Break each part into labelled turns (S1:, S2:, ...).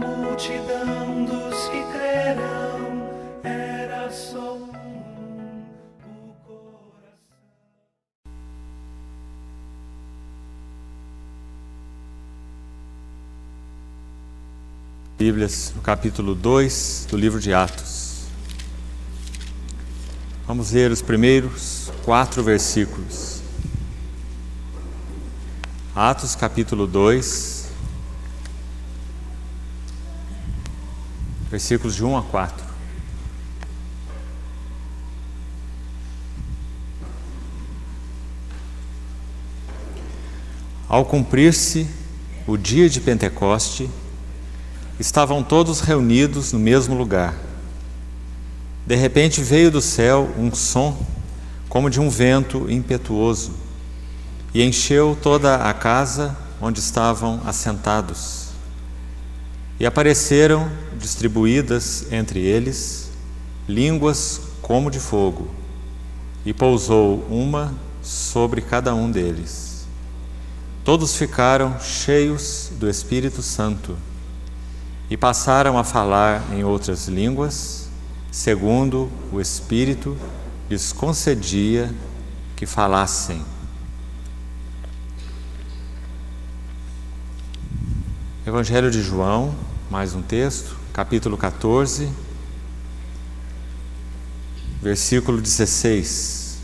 S1: multidão dos que crerão, era só o coração.
S2: Bíblias, no capítulo 2 do livro de Atos. Vamos ler os primeiros 4 versículos. Atos, capítulo 2, versículos de 1 a 4. Ao cumprir-se o dia de Pentecoste, estavam todos reunidos no mesmo lugar. De repente veio do céu um som como de um vento impetuoso e encheu toda a casa onde estavam assentados. E apareceram, distribuídas entre eles, línguas como de fogo, e pousou uma sobre cada um deles. Todos ficaram cheios do Espírito Santo e passaram a falar em outras línguas, segundo o Espírito lhes concedia que falassem. Evangelho de João, mais um texto, capítulo 14, versículo 16.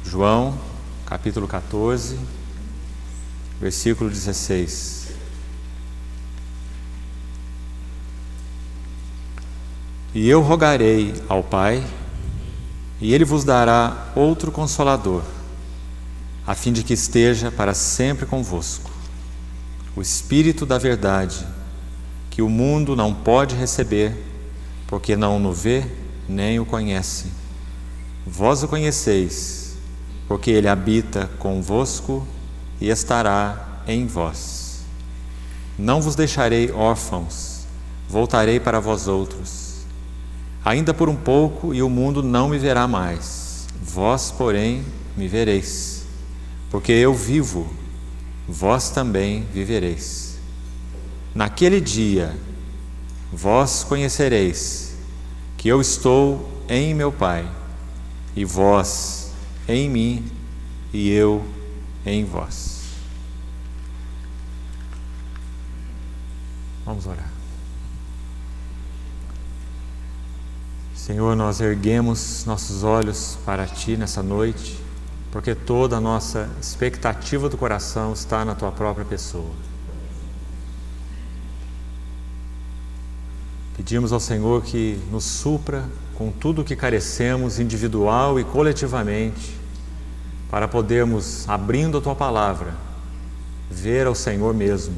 S2: João, capítulo 14, versículo 16. E eu rogarei ao Pai, e Ele vos dará outro Consolador, a fim de que esteja para sempre convosco, o Espírito da verdade, que o mundo não pode receber, porque não o vê nem o conhece. Vós o conheceis, porque Ele habita convosco e estará em vós. Não vos deixarei órfãos, voltarei para vós outros. Ainda por um pouco, e o mundo não me verá mais. Vós, porém, me vereis. Porque eu vivo, vós também vivereis. Naquele dia, vós conhecereis que eu estou em meu Pai, e vós em mim, e eu em vós. Vamos orar. Senhor, nós erguemos nossos olhos para Ti nessa noite, porque toda a nossa expectativa do coração está na Tua própria pessoa. Pedimos ao Senhor que nos supra com tudo o que carecemos, individual e coletivamente, para podermos, abrindo a Tua palavra, ver ao Senhor mesmo.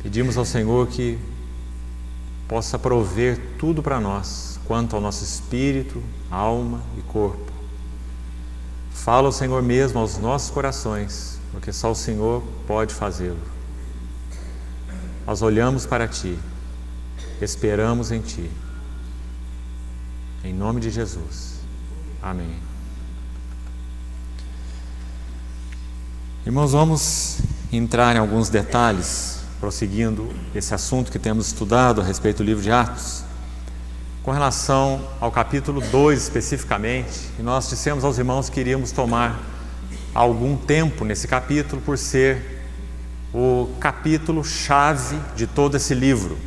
S2: Pedimos ao Senhor que possa prover tudo para nós, quanto ao nosso espírito, alma e corpo. Fala ao Senhor mesmo aos nossos corações, porque só o Senhor pode fazê-lo. Nós olhamos para Ti, esperamos em Ti. Em nome de Jesus. Amém. Irmãos, vamos entrar em alguns detalhes, prosseguindo esse assunto que temos estudado a respeito do livro de Atos, com relação ao capítulo 2 especificamente. E nós dissemos aos irmãos que iríamos tomar algum tempo nesse capítulo, por ser o capítulo-chave de todo esse livro.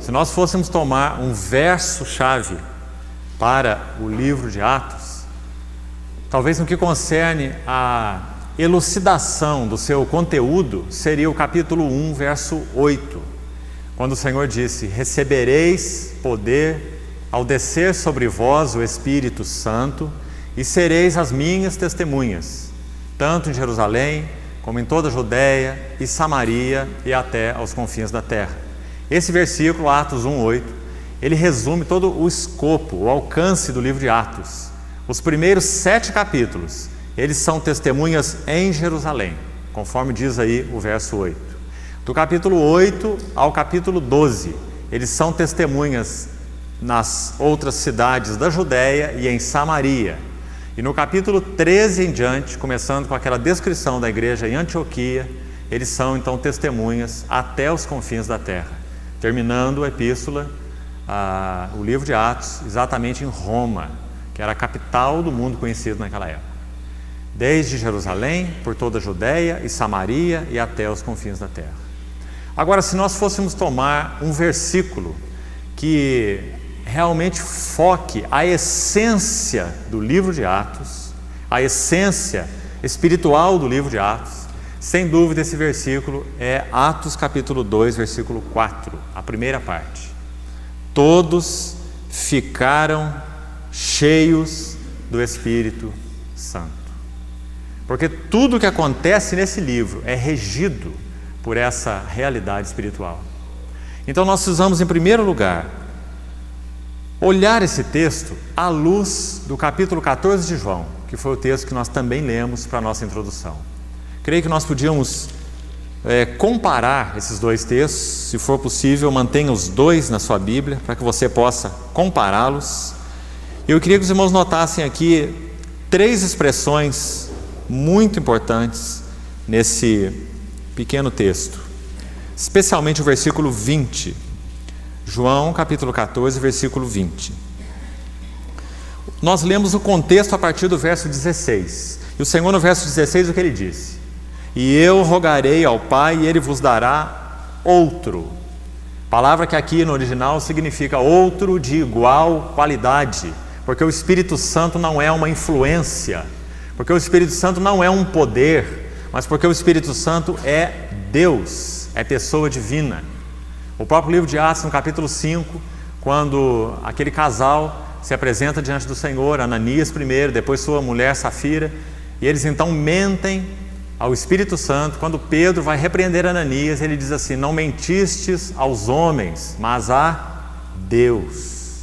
S2: Se nós fôssemos tomar um verso-chave para o livro de Atos, talvez no que concerne a elucidação do seu conteúdo, seria o capítulo 1, verso 8, quando o Senhor disse: recebereis poder ao descer sobre vós o Espírito Santo, e sereis as minhas testemunhas, tanto em Jerusalém, como em toda a Judéia e Samaria e até aos confins da terra. Esse versículo, Atos 1, 8, ele resume todo o escopo, o alcance do livro de Atos. Os primeiros 7 capítulos, eles são testemunhas em Jerusalém, conforme diz aí o verso 8. Do capítulo 8 ao capítulo 12, eles são testemunhas nas outras cidades da Judéia e em Samaria. E no capítulo 13 em diante, começando com aquela descrição da igreja em Antioquia, eles são então testemunhas até os confins da terra, terminando a epístola, o livro de Atos, exatamente em Roma, que era a capital do mundo conhecido naquela época. Desde Jerusalém, por toda a Judéia e Samaria e até os confins da terra. Agora, se nós fôssemos tomar um versículo que realmente foque a essência do livro de Atos, a essência espiritual do livro de Atos, sem dúvida esse versículo é Atos capítulo 2, versículo 4, a primeira parte. Todos ficaram cheios do Espírito Santo. Porque tudo o que acontece nesse livro é regido por essa realidade espiritual. Então nós precisamos, em primeiro lugar, olhar esse texto à luz do capítulo 14 de João, que foi o texto que nós também lemos para a nossa introdução. Creio que nós podíamos comparar esses dois textos. Se for possível, mantenha os dois na sua Bíblia, para que você possa compará-los. Eu queria que os irmãos notassem aqui 3 expressões muito importantes nesse pequeno texto, especialmente o versículo 20, João capítulo 14, versículo 20. Nós lemos o contexto a partir do verso 16, e o Senhor no verso 16 o que ele disse? E eu rogarei ao Pai e ele vos dará outro, palavra que aqui no original significa outro de igual qualidade, porque o Espírito Santo não é uma influência, porque o Espírito Santo não é um poder, mas porque o Espírito Santo é Deus, é pessoa divina. O próprio livro de Atos, no capítulo 5, quando aquele casal se apresenta diante do Senhor, Ananias primeiro, depois sua mulher Safira, e eles então mentem ao Espírito Santo. Quando Pedro vai repreender Ananias, ele diz assim: não mentistes aos homens, mas a Deus.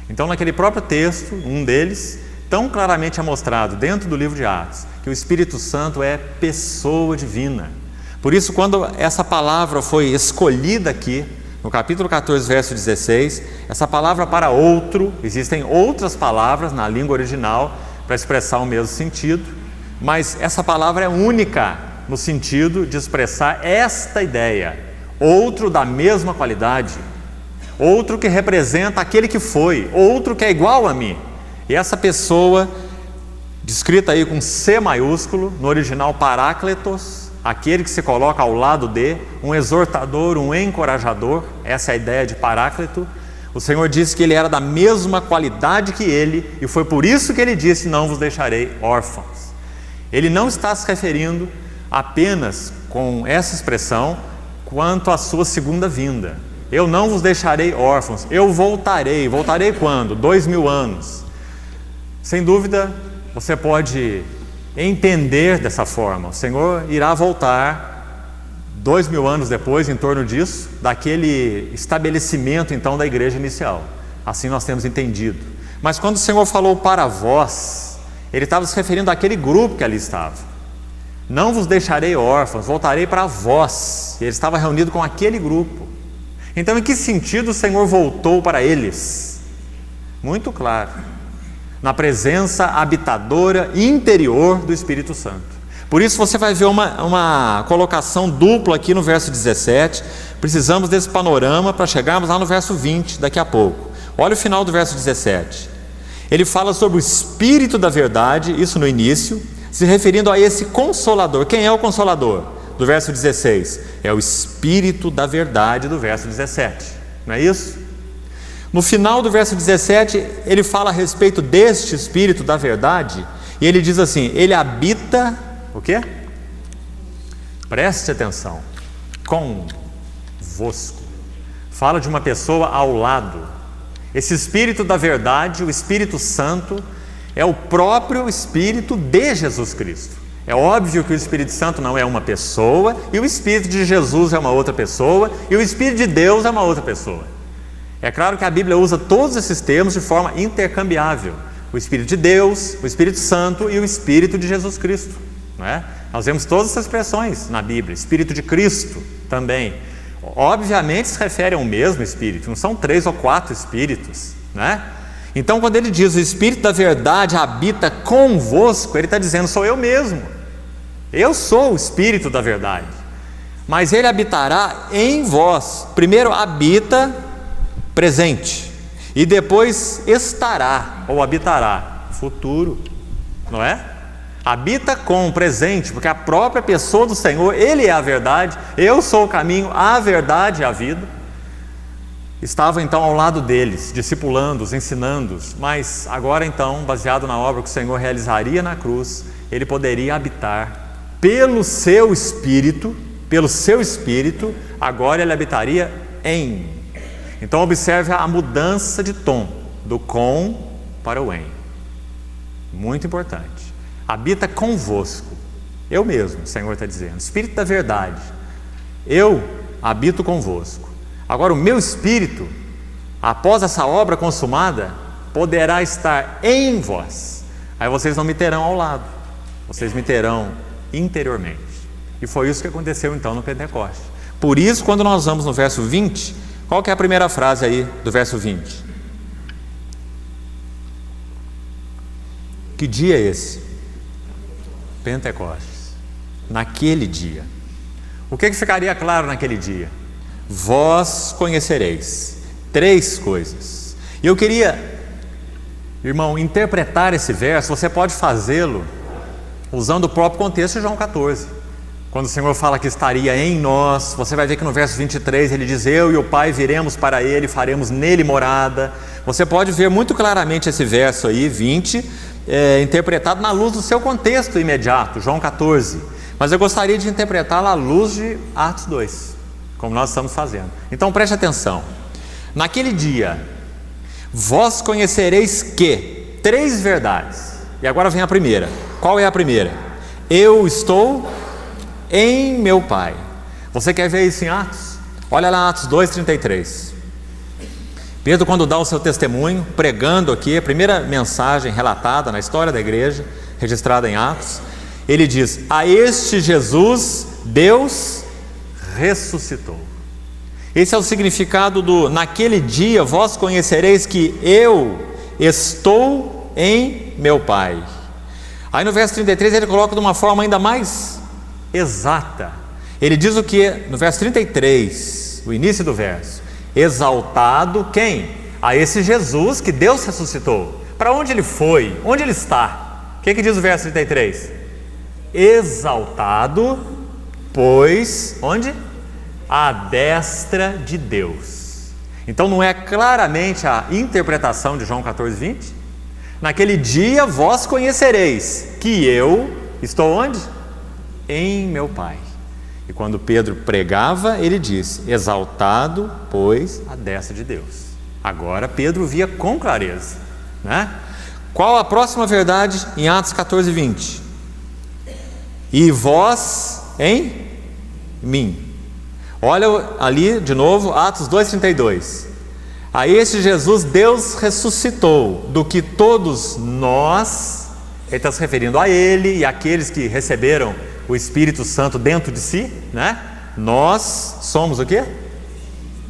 S2: Então naquele próprio texto, um deles, tão claramente é mostrado dentro do livro de Atos, que o Espírito Santo é pessoa divina. Por isso, quando essa palavra foi escolhida aqui, no capítulo 14, verso 16, essa palavra para outro, existem outras palavras na língua original para expressar o mesmo sentido, mas essa palavra é única no sentido de expressar esta ideia, outro da mesma qualidade, outro que representa aquele que foi, outro que é igual a mim. E essa pessoa, descrita aí com C maiúsculo, no original Parácletos, aquele que se coloca ao lado de, um exortador, um encorajador, essa é a ideia de Paráclito. O Senhor disse que ele era da mesma qualidade que ele, e foi por isso que ele disse: não vos deixarei órfãos. Ele não está se referindo apenas com essa expressão quanto à sua segunda vinda. Eu não vos deixarei órfãos, eu voltarei. Voltarei quando? 2000 anos. Sem dúvida, você pode entender dessa forma. O Senhor irá voltar 2000 anos depois, em torno disso, daquele estabelecimento então da igreja inicial. Assim nós temos entendido. Mas quando o Senhor falou para vós, ele estava se referindo àquele grupo que ali estava. Não vos deixarei órfãos, voltarei para vós. E ele estava reunido com aquele grupo. Então, em que sentido o Senhor voltou para eles? Muito claro. Na presença habitadora interior do Espírito Santo. Por isso você vai ver uma colocação dupla aqui no verso 17. Precisamos desse panorama para chegarmos lá no verso 20 daqui a pouco. Olha o final do verso 17. Ele fala sobre o Espírito da verdade, isso no início, se referindo a esse Consolador. Quem é o Consolador? Do verso 16. É o Espírito da verdade do verso 17. Não é isso? No final do verso 17, ele fala a respeito deste Espírito da verdade, e ele diz assim: ele habita, o quê? Preste atenção, convosco. Fala de uma pessoa ao lado. Esse Espírito da verdade, o Espírito Santo, é o próprio Espírito de Jesus Cristo. É óbvio que o Espírito Santo não é uma pessoa, e o Espírito de Jesus é uma outra pessoa, e o Espírito de Deus é uma outra pessoa. É claro que a Bíblia usa todos esses termos de forma intercambiável. O Espírito de Deus, o Espírito Santo e o Espírito de Jesus Cristo, não é? Nós vemos todas essas expressões na Bíblia. Espírito de Cristo também. Obviamente se refere ao mesmo Espírito, não são 3 ou 4 Espíritos, né? Então quando ele diz o Espírito da verdade habita convosco, ele está dizendo: sou eu mesmo. Eu sou o Espírito da verdade. mas Ele habitará em vós. Primeiro habita, presente, e depois estará ou habitará, futuro, não é? Habita com presente, porque a própria pessoa do Senhor, Ele é a verdade, eu sou o caminho, a verdade e a vida. Estava então ao lado deles, discipulando-os, ensinando-os, mas agora então, baseado na obra que o Senhor realizaria na cruz, Ele poderia habitar pelo seu Espírito, agora Ele habitaria em. Então observe a mudança de tom, do com para o em. Muito importante. Habita convosco, eu mesmo, o Senhor está dizendo, Espírito da verdade, eu habito convosco. Agora o meu Espírito, após essa obra consumada, poderá estar em vós. Aí vocês não me terão ao lado, vocês me terão interiormente. E foi isso que aconteceu então no Pentecoste. Por isso, quando nós vamos no verso 20, qual que é a primeira frase aí do verso 20? Que dia é esse? Pentecostes. Naquele dia. O que ficaria claro naquele dia? Vós conhecereis 3 coisas. E eu queria, irmão, interpretar esse verso. Você pode fazê-lo usando o próprio contexto de João 14. Quando o Senhor fala que estaria em nós, você vai ver que no verso 23 ele diz: eu e o Pai viremos para ele, faremos nele morada. Você pode ver muito claramente esse verso aí, 20, interpretado na luz do seu contexto imediato, João 14. Mas eu gostaria de interpretá-lo à luz de Atos 2, como nós estamos fazendo. Então preste atenção. Naquele dia, vós conhecereis que 3 verdades. E agora vem a primeira. Qual é a primeira? Eu estou em meu Pai. Você quer ver isso em Atos? Olha lá Atos 2:33. Pedro, quando dá o seu testemunho, pregando aqui, a primeira mensagem relatada na história da igreja, registrada em Atos, ele diz: a este Jesus Deus ressuscitou. Esse é o significado do naquele dia vós conhecereis que eu estou em meu Pai. Aí no verso 33 ele coloca de uma forma ainda mais exata. Ele diz o que? No verso 33, o início do verso: exaltado quem? A esse Jesus que Deus ressuscitou. Para onde ele foi? Onde ele está? O que diz o verso 33? Exaltado, pois, onde? À destra de Deus. Então não é claramente a interpretação de João 14:20? Naquele dia vós conhecereis que eu estou onde? Em meu Pai. E quando Pedro pregava, ele disse: exaltado, pois, à destra de Deus. Agora Pedro via com clareza, né? Qual a próxima verdade em Atos 14:20? E vós em mim. Olha ali de novo, Atos 2:32. A este Jesus Deus ressuscitou, do que todos nós, ele está se referindo a ele e àqueles que receberam o Espírito Santo dentro de si, né? Nós somos o quê?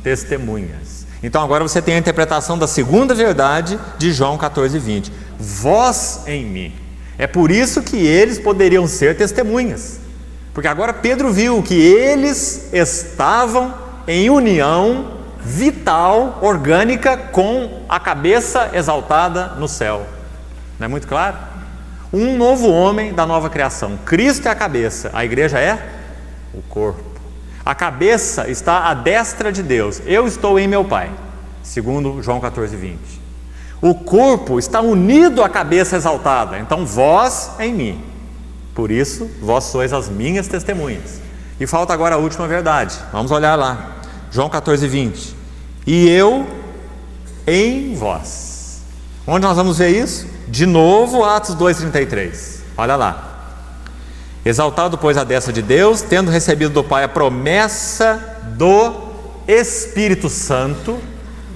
S2: Testemunhas. Então agora você tem a interpretação da segunda verdade de João 14:20. Vós em mim. É por isso que eles poderiam ser testemunhas, porque agora Pedro viu que eles estavam em união vital, orgânica, com a cabeça exaltada no céu. Não é muito claro? Um novo homem da nova criação. Cristo é a cabeça, a igreja é o corpo. A cabeça está à destra de Deus. Eu estou em meu Pai, segundo João 14:20. O corpo está unido à cabeça exaltada. Então vós em mim. Por isso vós sois as minhas testemunhas. E falta agora a última verdade. Vamos olhar lá, João 14:20. E eu em vós. Onde nós vamos ver isso? De novo, Atos 2:33. Olha lá. Exaltado, pois, à destra de Deus, tendo recebido do Pai a promessa do Espírito Santo,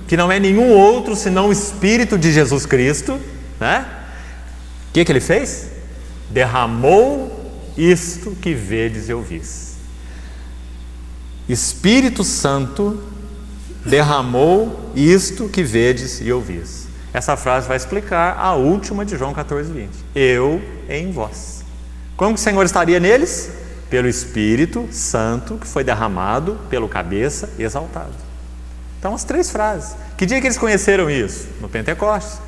S2: que não é nenhum outro senão o Espírito de Jesus Cristo, né? O que ele fez? Derramou isto que vedes e ouvis. Espírito Santo derramou isto que vedes e ouvis. Essa frase vai explicar a última de João 14:20. Eu em vós. Como que o Senhor estaria neles? Pelo Espírito Santo que foi derramado pelo cabeça exaltado. Então, as 3 frases. Que dia que eles conheceram isso? No Pentecostes.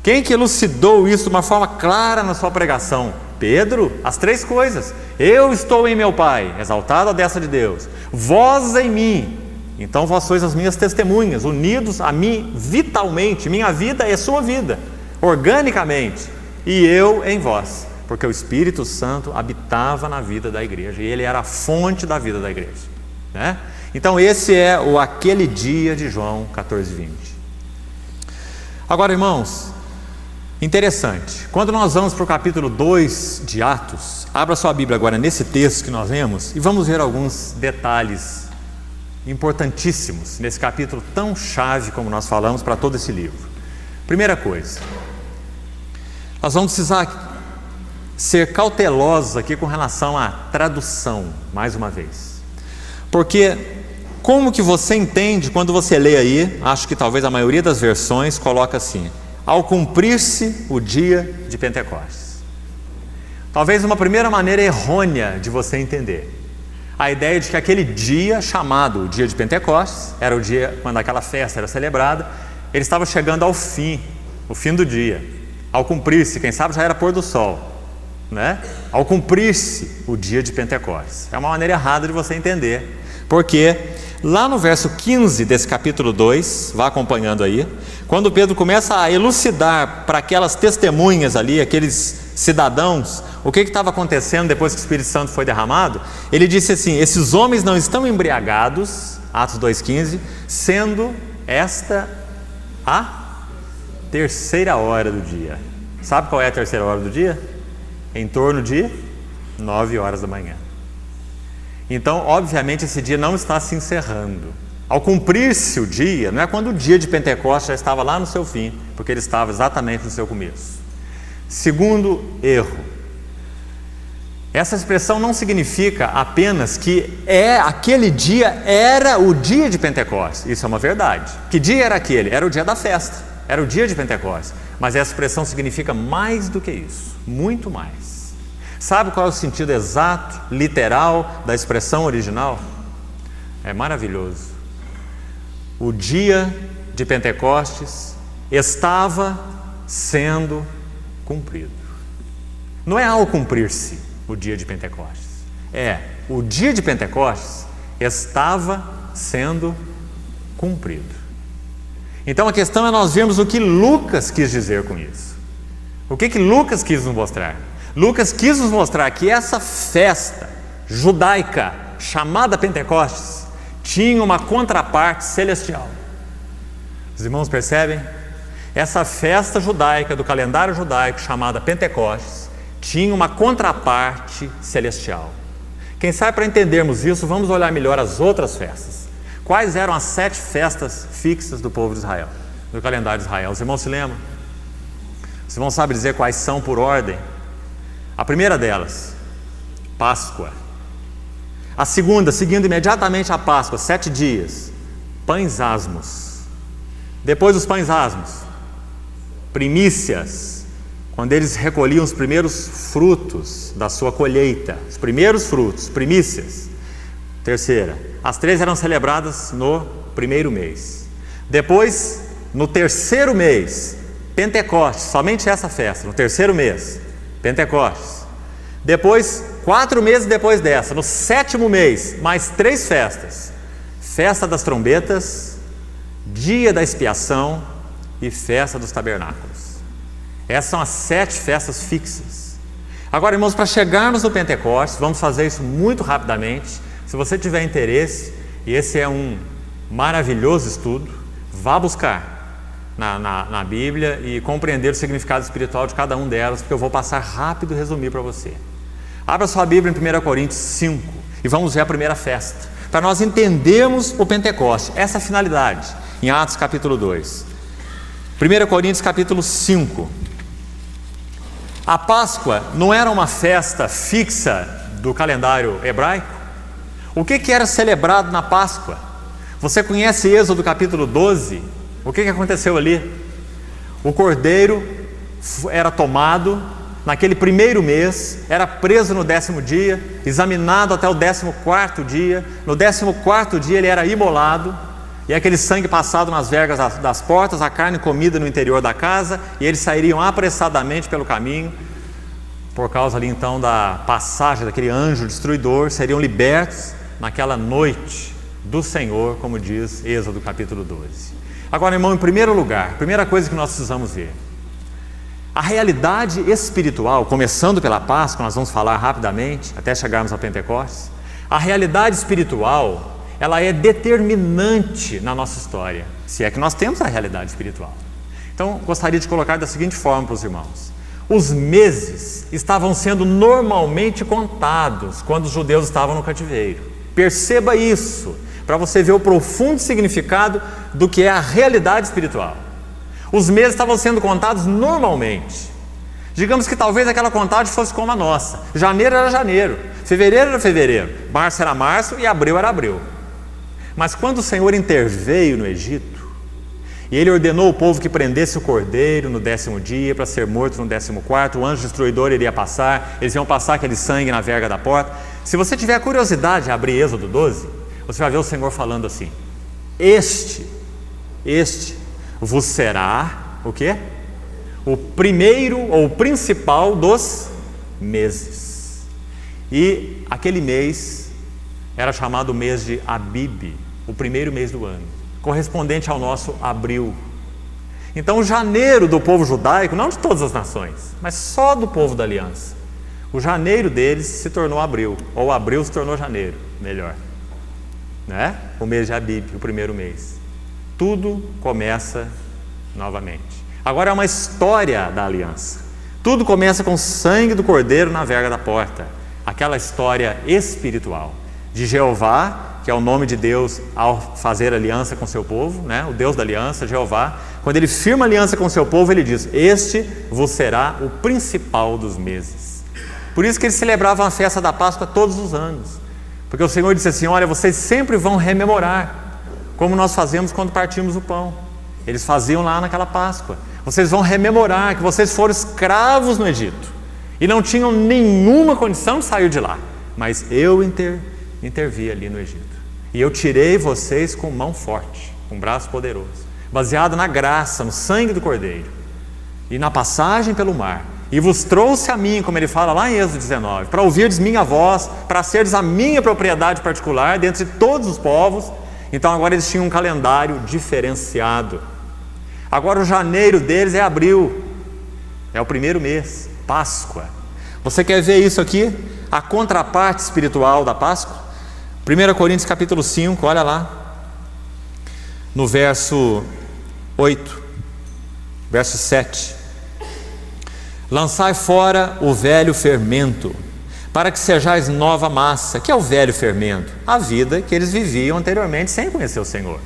S2: Quem que elucidou isso de uma forma clara na sua pregação? Pedro. As 3 coisas. Eu estou em meu Pai, exaltado à destra de Deus. Vós em mim. Então vós sois as minhas testemunhas, unidos a mim vitalmente. Minha vida é sua vida, organicamente. E eu em vós. Porque o Espírito Santo habitava na vida da igreja. E ele era a fonte da vida da igreja, né? Então esse é aquele dia de João 14:20. Agora, irmãos, interessante, quando nós vamos para o capítulo 2 de Atos, abra sua Bíblia agora nesse texto que nós lemos e vamos ver alguns detalhes importantíssimos nesse capítulo tão chave como nós falamos para todo esse livro. Primeira coisa, nós vamos precisar ser cautelosos aqui com relação à tradução, mais uma vez, porque como que você entende quando você lê aí, acho que talvez a maioria das versões coloca assim: ao cumprir-se o dia de Pentecostes. Talvez uma primeira maneira errônea de você entender a ideia de que aquele dia chamado o dia de Pentecostes, era o dia quando aquela festa era celebrada, ele estava chegando ao fim, o fim do dia. Ao cumprir-se, quem sabe já era pôr do sol, né? Ao cumprir-se o dia de Pentecostes. É uma maneira errada de você entender, porque lá no verso 15 desse capítulo 2, vá acompanhando aí, quando Pedro começa a elucidar para aquelas testemunhas ali, aqueles cidadãos, o que estava acontecendo depois que o Espírito Santo foi derramado, ele disse assim: esses homens não estão embriagados, Atos 2,15, sendo esta a 3ª hora do dia. Sabe qual é a 3ª hora do dia? Em torno de 9 horas da manhã. Então, obviamente, esse dia não está se encerrando. Ao cumprir-se o dia, não é quando o dia de Pentecostes já estava lá no seu fim, porque ele estava exatamente no seu começo. Segundo erro, essa expressão não significa apenas que aquele dia era o dia de Pentecostes. Isso é uma verdade. Que dia era aquele? Era o dia da festa, era o dia de Pentecostes. Mas essa expressão significa mais do que isso, muito mais. Sabe qual é o sentido exato, literal da expressão original? É maravilhoso. O dia de Pentecostes estava sendo cumprido. Não é ao cumprir-se o dia de Pentecostes. O dia de Pentecostes estava sendo cumprido. Então a questão é nós vermos o que Lucas quis dizer com isso. O que Lucas quis nos mostrar? Lucas quis nos mostrar que essa festa judaica chamada Pentecostes tinha uma contraparte celestial. Os irmãos percebem? Essa festa judaica do calendário judaico chamada Pentecostes tinha uma contraparte celestial. Quem sabe, para entendermos isso, vamos olhar melhor as outras festas. Quais eram as 7 festas fixas do povo de Israel, do calendário de Israel? Os irmãos se lembram? Os irmãos sabem dizer quais são por ordem? A primeira delas, Páscoa. A segunda, seguindo imediatamente a Páscoa, 7 dias, pães asmos. Depois dos pães asmos, primícias, quando eles recolhiam os primeiros frutos da sua colheita, os primeiros frutos, primícias. Terceira, as 3 eram celebradas no primeiro mês. Depois, no terceiro mês, Pentecostes, somente essa festa, no terceiro mês, Pentecostes. Depois, 4 meses depois dessa, no 7º mês, mais 3 festas: festa das trombetas, dia da expiação e festa dos tabernáculos. Essas são as 7 festas fixas. Agora, irmãos, para chegarmos no Pentecostes, vamos fazer isso muito rapidamente. Se você tiver interesse, e esse é um maravilhoso estudo, vá buscar na Bíblia e compreender o significado espiritual de cada uma delas, porque eu vou passar rápido e resumir para você. Abra sua Bíblia em 1 Coríntios 5 e vamos ver a primeira festa, para nós entendermos o Pentecoste, essa finalidade, em Atos capítulo 2. 1 Coríntios capítulo 5. A Páscoa não era uma festa fixa do calendário hebraico? O que era celebrado na Páscoa? Você conhece Êxodo capítulo 12? O que aconteceu ali? O cordeiro era tomado, naquele primeiro mês, era preso no 10º dia, examinado até o 14º dia. No 14º dia ele era imolado, e aquele sangue passado nas vergas das portas, a carne comida no interior da casa, e eles sairiam apressadamente pelo caminho, por causa ali então da passagem daquele anjo destruidor, seriam libertos naquela noite do Senhor, como diz Êxodo capítulo 12. Agora, irmão, em primeiro lugar, primeira coisa que nós precisamos ver, a realidade espiritual, começando pela Páscoa, nós vamos falar rapidamente, até chegarmos ao Pentecostes. A realidade espiritual, ela é determinante na nossa história, se é que nós temos a realidade espiritual. Então, gostaria de colocar da seguinte forma para os irmãos. Os meses estavam sendo normalmente contados quando os judeus estavam no cativeiro. Perceba isso, para você ver o profundo significado do que é a realidade espiritual. Os meses estavam sendo contados normalmente. Digamos que talvez aquela contagem fosse como a nossa. Janeiro era janeiro, fevereiro era fevereiro, março era março e abril era abril. Mas quando o Senhor interveio no Egito, e Ele ordenou o povo que prendesse o cordeiro no 10º dia, para ser morto no 14º, o anjo destruidor iria passar, eles iam passar aquele sangue na verga da porta. Se você tiver curiosidade de abrir Êxodo 12, você vai ver o Senhor falando assim: Este vos será o quê? O primeiro ou o principal dos meses. E aquele mês era chamado o mês de Abib, o primeiro mês do ano, correspondente ao nosso abril. Então o janeiro do povo judaico, não de todas as nações, mas só do povo da aliança, o janeiro deles se tornou abril, ou abril se tornou janeiro, melhor, né? O mês de Abib, o primeiro mês. Tudo começa novamente. Agora é uma história da aliança. Tudo começa com o sangue do cordeiro na verga da porta. Aquela história espiritual de Jeová, que é o nome de Deus ao fazer aliança com seu povo, né? O Deus da aliança, Jeová. Quando Ele firma aliança com seu povo, Ele diz: Este vos será o principal dos meses. Por isso que eles celebravam a festa da Páscoa todos os anos. Porque o Senhor disse assim: olha, vocês sempre vão rememorar, como nós fazemos quando partimos o pão. Eles faziam lá naquela Páscoa. Vocês vão rememorar que vocês foram escravos no Egito e não tinham nenhuma condição de sair de lá, mas eu intervi ali no Egito, e eu tirei vocês com mão forte, com braço poderoso, baseado na graça, no sangue do Cordeiro e na passagem pelo mar, e vos trouxe a mim, como ele fala lá em Êxodo 19, para ouvirdes minha voz, para seres a minha propriedade particular dentre todos os povos. Então agora eles tinham um calendário diferenciado. Agora o janeiro deles é abril, é o primeiro mês, Páscoa. Você quer ver isso aqui? A contraparte espiritual da Páscoa? 1 Coríntios capítulo 5, olha lá, no verso 8, verso 7. Lançai fora o velho fermento, para que sejais nova massa. Que é o velho fermento? A vida que eles viviam anteriormente sem conhecer o Senhor.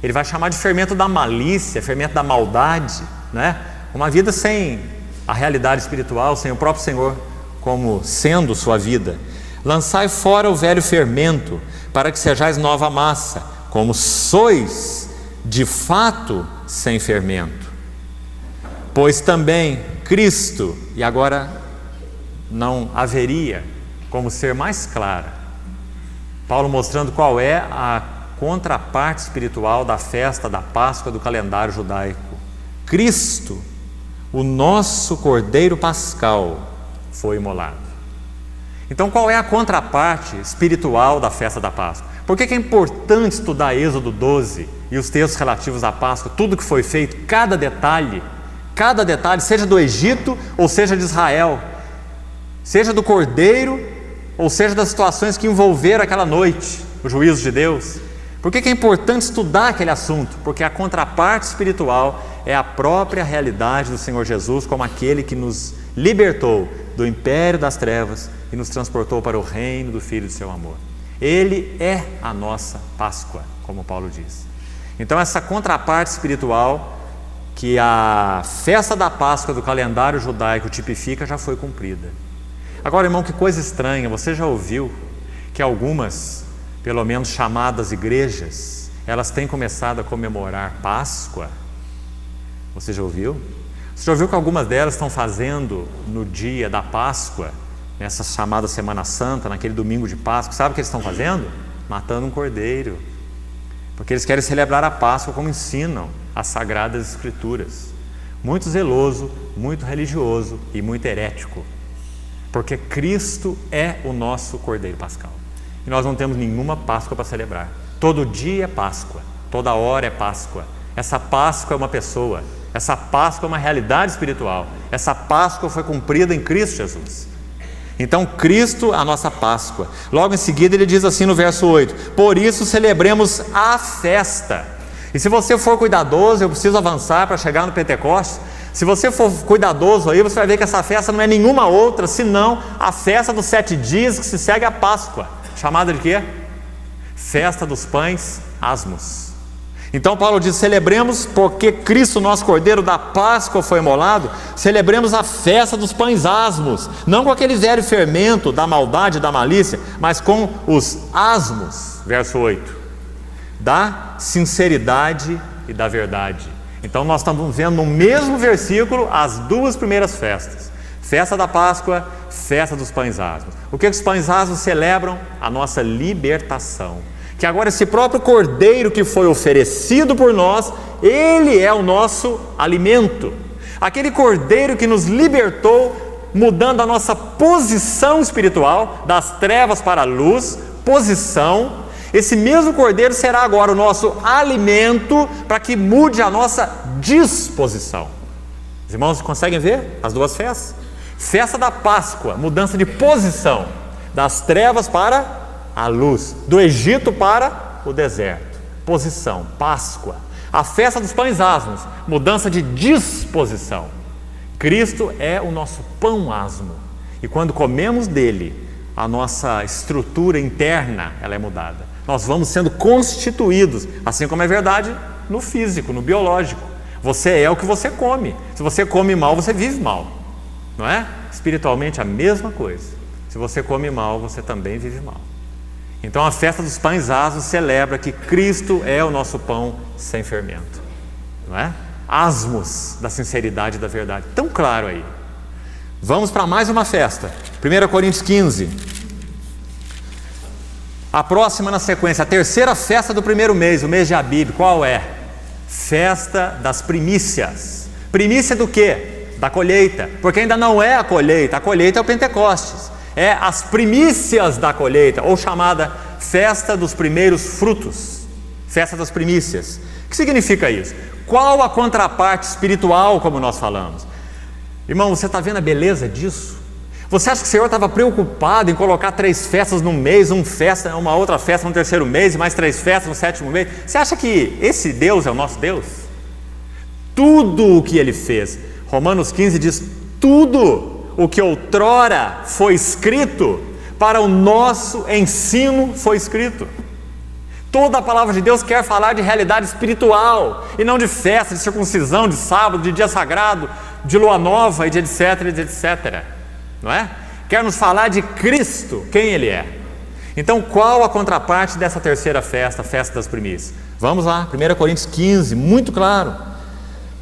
S2: Ele vai chamar de fermento da malícia, fermento da maldade, né? Uma vida sem a realidade espiritual, sem o próprio Senhor como sendo sua vida. Lançai fora o velho fermento, para que sejais nova massa, como sois de fato sem fermento. Pois também Cristo, e agora não haveria como ser mais clara, Paulo mostrando qual é a contraparte espiritual da festa da Páscoa do calendário judaico. Cristo, o nosso Cordeiro Pascal, foi imolado. Então qual é a contraparte espiritual da festa da Páscoa? Por que é importante estudar Êxodo 12 e os textos relativos à Páscoa, tudo que foi feito, cada detalhe, seja do Egito ou seja de Israel, seja do Cordeiro ou seja das situações que envolveram aquela noite, o juízo de Deus? Por que é importante estudar aquele assunto? Porque a contraparte espiritual é a própria realidade do Senhor Jesus como aquele que nos libertou do império das trevas e nos transportou para o reino do Filho do seu amor. Ele é a nossa Páscoa, como Paulo diz. Então essa contraparte espiritual que a festa da Páscoa do calendário judaico tipifica já foi cumprida. Agora, irmão, que coisa estranha, você já ouviu que algumas, pelo menos chamadas igrejas, elas têm começado a comemorar Páscoa? Você já ouviu? Você já ouviu que algumas delas estão fazendo no dia da Páscoa, nessa chamada Semana Santa, naquele domingo de Páscoa? Sabe o que eles estão fazendo? Matando um cordeiro, porque eles querem celebrar a Páscoa como ensinam as Sagradas Escrituras. Muito zeloso, muito religioso e muito herético, porque Cristo é o nosso Cordeiro Pascal. E nós não temos nenhuma Páscoa para celebrar. Todo dia é Páscoa, toda hora é Páscoa. Essa Páscoa é uma pessoa, essa Páscoa é uma realidade espiritual. Essa Páscoa foi cumprida em Cristo Jesus. Então Cristo, a nossa Páscoa. Logo em seguida ele diz assim no verso 8: por isso celebremos a festa. E se você for cuidadoso, eu preciso avançar para chegar no Pentecostes. Se você for cuidadoso aí, você vai ver que essa festa não é nenhuma outra senão a festa dos 7 dias que se segue a Páscoa, chamada de quê? Festa dos pães asmos. Então Paulo diz: celebremos porque Cristo, nosso Cordeiro da Páscoa, foi imolado. Celebremos a festa dos pães asmos, não com aquele velho fermento da maldade e da malícia, mas com os asmos, verso 8, da sinceridade e da verdade. Então nós estamos vendo no mesmo versículo as duas primeiras festas: festa da Páscoa, festa dos pães asmos. O que os pães asmos celebram? A nossa libertação, que agora esse próprio Cordeiro que foi oferecido por nós, ele é o nosso alimento. Aquele Cordeiro que nos libertou, mudando a nossa posição espiritual, das trevas para a luz, posição. Esse mesmo Cordeiro será agora o nosso alimento para que mude a nossa disposição. Os irmãos conseguem ver as duas festas? Festa da Páscoa, mudança de posição, das trevas para a luz, do Egito para o deserto, posição, Páscoa. A festa dos pães asmos, mudança de disposição. Cristo é o nosso pão asmo, e quando comemos dele, a nossa estrutura interna ela é mudada. Nós vamos sendo constituídos, assim como é verdade no físico, no biológico. Você é o que você come. Se você come mal, você vive mal, não é? Espiritualmente a mesma coisa. Se você come mal, você também vive mal. Então a festa dos pães asmos celebra que Cristo é o nosso pão sem fermento, não é? Asmos da sinceridade e da verdade, tão claro aí. Vamos para mais uma festa, 1 Coríntios 15. A próxima na sequência, a terceira festa do primeiro mês, o mês de Abib, qual é? Festa das primícias. Primícia do quê? Da colheita, porque ainda não é a colheita é o Pentecostes. É as primícias da colheita, ou chamada festa dos primeiros frutos, festa das primícias. O que significa isso? Qual a contraparte espiritual, como nós falamos? Irmão, você está vendo a beleza disso? Você acha que o Senhor estava preocupado em colocar 3 festas no mês, uma outra festa no terceiro mês, e mais 3 festas no 7º mês? Você acha que esse Deus é o nosso Deus? Tudo o que Ele fez, Romanos 15 diz, tudo o que outrora foi escrito, para o nosso ensino foi escrito. Toda a palavra de Deus quer falar de realidade espiritual, e não de festa, de circuncisão, de sábado, de dia sagrado, de lua nova e de etc, etc. Não é? Quer nos falar de Cristo, quem Ele é. Então qual a contraparte dessa terceira festa, a festa das primícias? Vamos lá, 1 Coríntios 15, muito claro.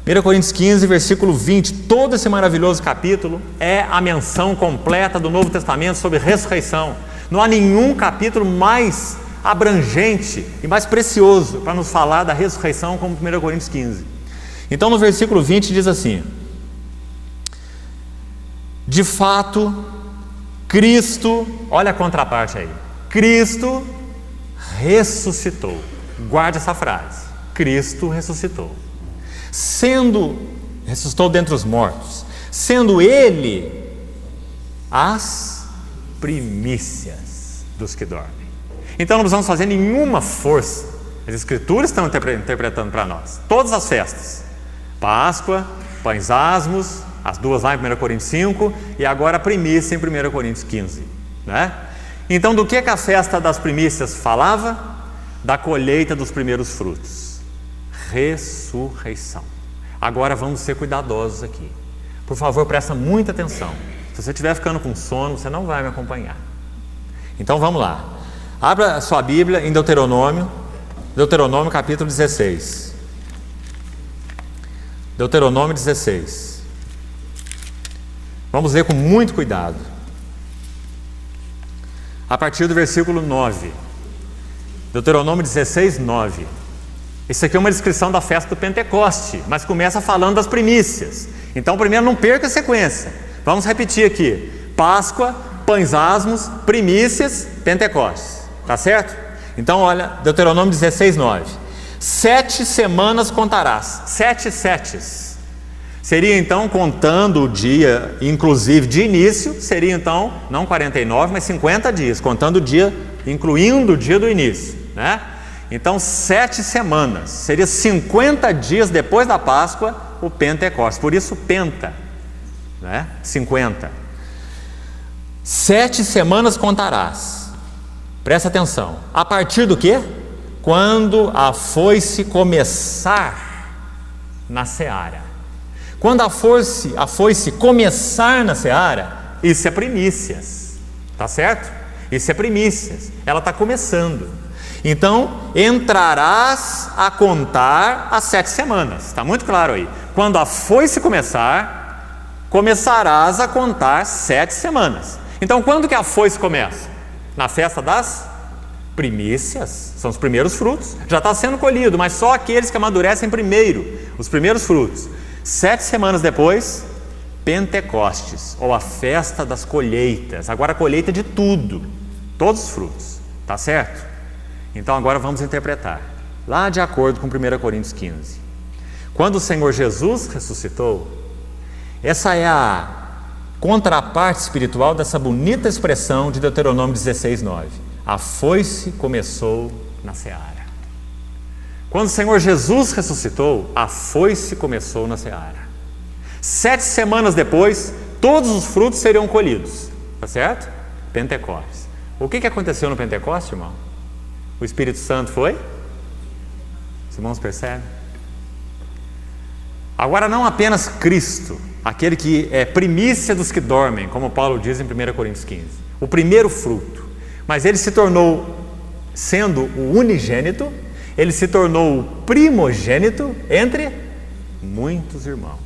S2: 1 Coríntios 15, versículo 20, todo esse maravilhoso capítulo é a menção completa do Novo Testamento sobre ressurreição. Não há nenhum capítulo mais abrangente e mais precioso para nos falar da ressurreição como 1 Coríntios 15. Então no versículo 20 diz assim: de fato, Cristo, olha a contraparte aí, Cristo ressuscitou. Guarde essa frase, Cristo ressuscitou. Ressuscitou dentre os mortos, sendo Ele as primícias dos que dormem. Então não precisamos fazer nenhuma força, as Escrituras estão interpretando para nós, todas as festas, Páscoa, pães asmos, as duas lá em 1 Coríntios 5, e agora a primícia em 1 Coríntios 15, né? Então do que a festa das primícias falava? Da colheita dos primeiros frutos, ressurreição. Agora vamos ser cuidadosos aqui, por favor, presta muita atenção. Se você estiver ficando com sono, você não vai me acompanhar. Então vamos lá, abra a sua Bíblia em Deuteronômio capítulo 16. Deuteronômio 16. Vamos ler com muito cuidado. A partir do versículo 9. Deuteronômio 16, 9. Isso aqui é uma descrição da festa do Pentecoste, mas começa falando das primícias. Então, primeiro, não perca a sequência. Vamos repetir aqui: Páscoa, pães asmos, primícias, Pentecostes. Tá certo? Então, olha, Deuteronômio 16, 9. 7 semanas contarás. 7 setes. Seria então, contando o dia, inclusive de início, seria então, não 49, mas 50 dias, contando o dia, incluindo o dia do início, né? Então, 7 semanas, seria 50 dias depois da Páscoa, o Pentecostes, por isso penta, né? 50. 7 semanas contarás, presta atenção, a partir do quê? Quando a foice começar na seara. Quando a foice começar na seara, isso é primícias, tá certo? Isso é primícias, ela está começando. Então, entrarás a contar as 7 semanas, está muito claro aí. Quando a foice começar, começarás a contar 7 semanas. Então, quando que a foice começa? Na festa das primícias, são os primeiros frutos. Já está sendo colhido, mas só aqueles que amadurecem primeiro, os primeiros frutos. 7 semanas depois, Pentecostes, ou a festa das colheitas. Agora a colheita de tudo, todos os frutos, tá certo? Então agora vamos interpretar, lá de acordo com 1 Coríntios 15. Quando o Senhor Jesus ressuscitou, essa é a contraparte espiritual dessa bonita expressão de Deuteronômio 16, 9. A foice começou na seara. Quando o Senhor Jesus ressuscitou, a foice começou na seara. 7 semanas depois, todos os frutos seriam colhidos, tá certo? Pentecostes. O que aconteceu no Pentecostes, irmão? O Espírito Santo foi? Os irmãos percebem? Agora, não apenas Cristo, aquele que é primícia dos que dormem, como Paulo diz em 1 Coríntios 15, o primeiro fruto, mas ele se tornou, sendo o unigênito, ele se tornou o primogênito entre muitos irmãos.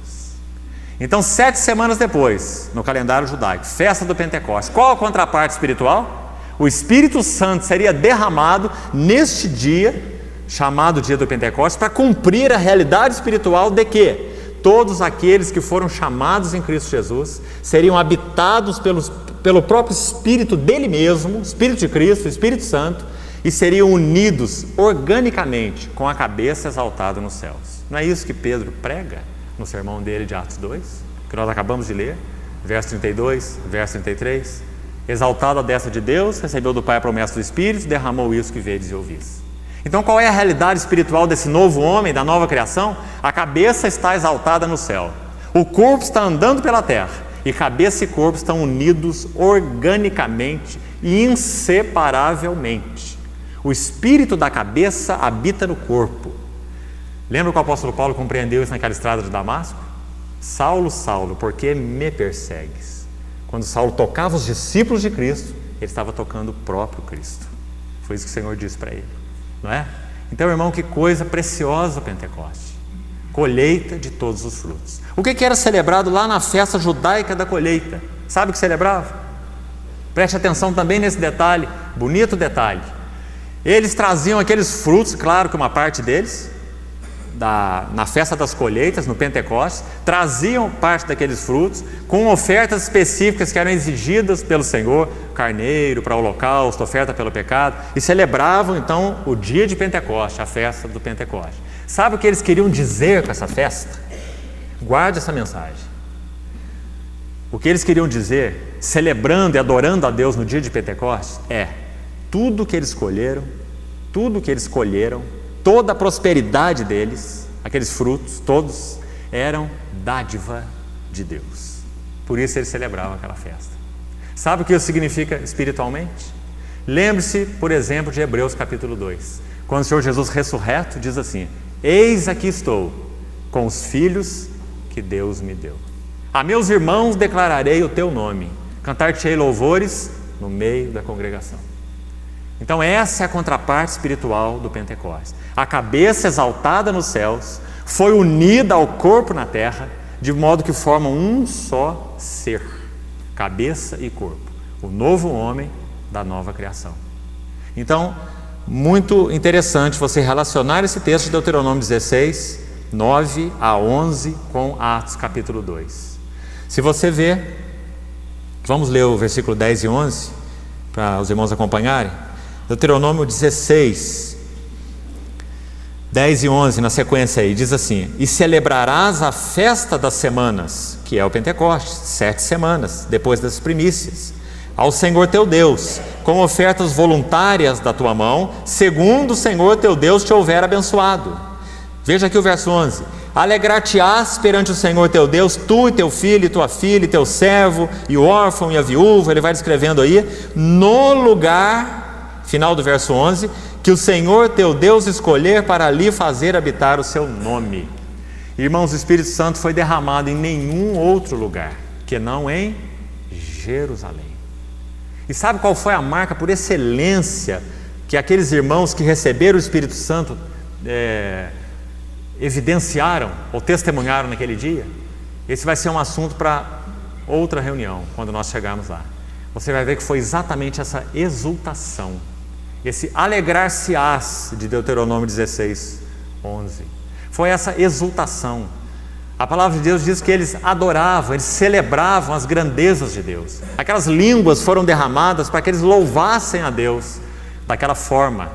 S2: Então, 7 semanas depois, no calendário judaico, festa do Pentecostes, qual a contraparte espiritual? O Espírito Santo seria derramado neste dia, chamado dia do Pentecostes, para cumprir a realidade espiritual de que todos aqueles que foram chamados em Cristo Jesus seriam habitados pelo próprio Espírito dele mesmo, Espírito de Cristo, Espírito Santo, e seriam unidos organicamente com a cabeça exaltada nos céus. Não é isso que Pedro prega no sermão dele de Atos 2, que nós acabamos de ler, verso 32, verso 33? Exaltado à destra de Deus, recebeu do Pai a promessa do Espírito, derramou isso que vedes e ouvis. Então, qual é a realidade espiritual desse novo homem, da nova criação? A cabeça está exaltada no céu, o corpo está andando pela terra, e cabeça e corpo estão unidos organicamente e inseparavelmente. O espírito da cabeça habita no corpo. Lembra que o apóstolo Paulo compreendeu isso naquela estrada de Damasco? Saulo, Saulo, por que me persegues? Quando Saulo tocava os discípulos de Cristo, ele estava tocando o próprio Cristo. Foi isso que o Senhor disse para ele, não é? Então, irmão, que coisa preciosa o Pentecoste. Colheita de todos os frutos. O que era celebrado lá na festa judaica da colheita? Sabe o que celebrava? Preste atenção também nesse detalhe, bonito detalhe. Eles traziam aqueles frutos, claro que uma parte deles, na festa das colheitas, no Pentecostes, traziam parte daqueles frutos com ofertas específicas que eram exigidas pelo Senhor, carneiro para o holocausto, oferta pelo pecado, e celebravam então o dia de Pentecostes, a festa do Pentecostes. Sabe o que eles queriam dizer com essa festa? Guarde essa mensagem. O que eles queriam dizer, celebrando e adorando a Deus no dia de Pentecostes, é: tudo que eles colheram, toda a prosperidade deles, aqueles frutos, todos, eram dádiva de Deus. Por isso eles celebravam aquela festa. Sabe o que isso significa espiritualmente? Lembre-se, por exemplo, de Hebreus capítulo 2. Quando o Senhor Jesus ressurreto diz assim: eis aqui estou, com os filhos que Deus me deu. A meus irmãos declararei o teu nome, cantar-te-ei louvores no meio da congregação. Então essa é a contraparte espiritual do Pentecostes. A cabeça exaltada nos céus foi unida ao corpo na terra, de modo que formam um só ser. cabeça e corpo, o novo homem da nova criação. Então, muito interessante você relacionar esse texto de Deuteronômio 16, 9 a 11 com Atos capítulo 2. Se você ver, vamos ler o versículo 10 e 11 para os irmãos acompanharem. Deuteronômio 16, 10 e 11 na sequência aí, diz assim: e celebrarás a festa das semanas, que é o Pentecostes, 7 semanas depois das primícias, ao Senhor teu Deus, com ofertas voluntárias da tua mão, segundo o Senhor teu Deus te houver abençoado. Veja aqui o verso 11: alegrar-te-ás perante o Senhor teu Deus, tu e teu filho, e tua filha, e teu servo, e o órfão, e a viúva. Ele vai descrevendo aí, no lugar, final do verso 11, que o Senhor teu Deus escolher para ali fazer habitar o seu nome. Irmãos, o Espírito Santo foi derramado em nenhum outro lugar, que não em Jerusalém. E sabe qual foi a marca por excelência que aqueles irmãos que receberam o Espírito Santo evidenciaram ou testemunharam naquele dia? Esse vai ser um assunto para outra reunião, quando nós chegarmos lá. Você vai ver que foi exatamente essa exultação, esse alegrar-se-ás de Deuteronômio 16, 11. Foi essa exultação. A palavra de Deus diz que eles adoravam, eles celebravam as grandezas de Deus. Aquelas línguas foram derramadas para que eles louvassem a Deus daquela forma,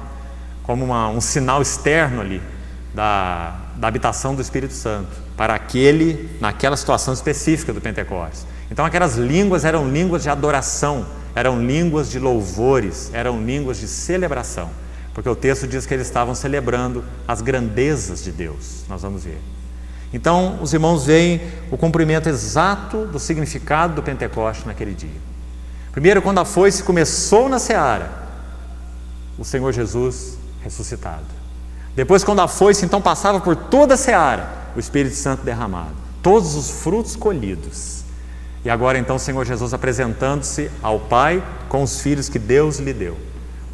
S2: como um sinal externo ali da habitação do Espírito Santo, para naquela situação específica do Pentecostes. Então aquelas línguas eram línguas de adoração, eram línguas de louvores, eram línguas de celebração, porque o texto diz que eles estavam celebrando as grandezas de Deus. Nós vamos ver. Então os irmãos veem o cumprimento exato do significado do Pentecostes naquele dia. Primeiro, quando a foice começou na seara, o Senhor Jesus ressuscitado. Depois, quando a foice então passava por toda a seara, o Espírito Santo derramado, todos os frutos colhidos. E agora então o Senhor Jesus apresentando-se ao Pai com os filhos que Deus lhe deu,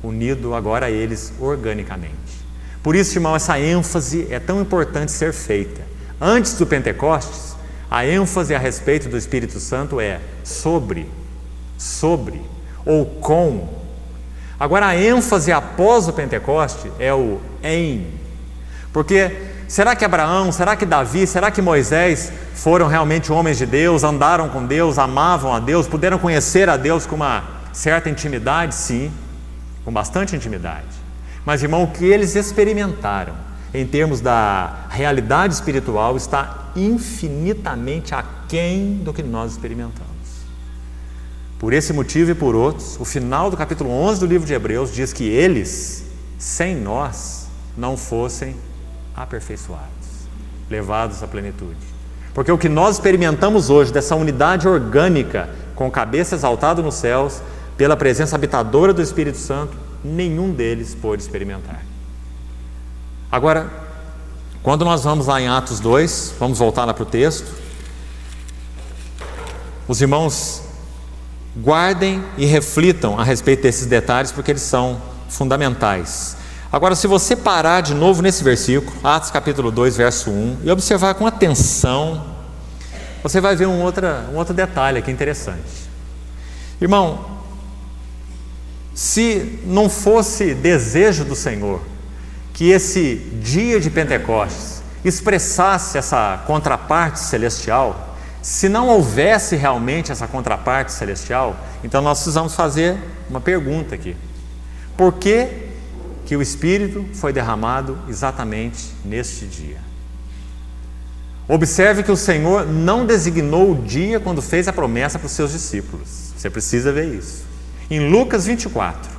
S2: unido agora a eles organicamente. Por isso, irmão, essa ênfase é tão importante ser feita. Antes do Pentecostes, a ênfase a respeito do Espírito Santo é sobre ou com. Agora, a ênfase após o Pentecoste é o em. Porque será que Abraão, será que Davi, será que Moisés foram realmente homens de Deus, andaram com Deus, amavam a Deus, puderam conhecer a Deus com uma certa intimidade? Sim, com bastante intimidade. Mas, irmão, o que eles experimentaram em termos da realidade espiritual está infinitamente aquém do que nós experimentamos. Por esse motivo e por outros, o final do capítulo 11 do livro de Hebreus diz que eles, sem nós, não fossem aperfeiçoados, levados à plenitude. Porque o que nós experimentamos hoje, dessa unidade orgânica, com cabeça exaltada nos céus, pela presença habitadora do Espírito Santo, nenhum deles pôde experimentar. Agora, quando nós vamos lá em Atos 2, vamos voltar lá para o texto, os irmãos guardem e reflitam a respeito desses detalhes, porque eles são fundamentais. Agora, se você parar de novo nesse versículo, Atos capítulo 2, verso 1, e observar com atenção, você vai ver um outro detalhe aqui interessante. Irmão, se não fosse desejo do Senhor que esse dia de Pentecostes expressasse essa contraparte celestial, se não houvesse realmente essa contraparte celestial, então nós precisamos fazer uma pergunta aqui. Por que o Espírito foi derramado exatamente neste dia? Observe que o Senhor não designou o dia quando fez a promessa para os seus discípulos. Você precisa ver isso. Em Lucas 24,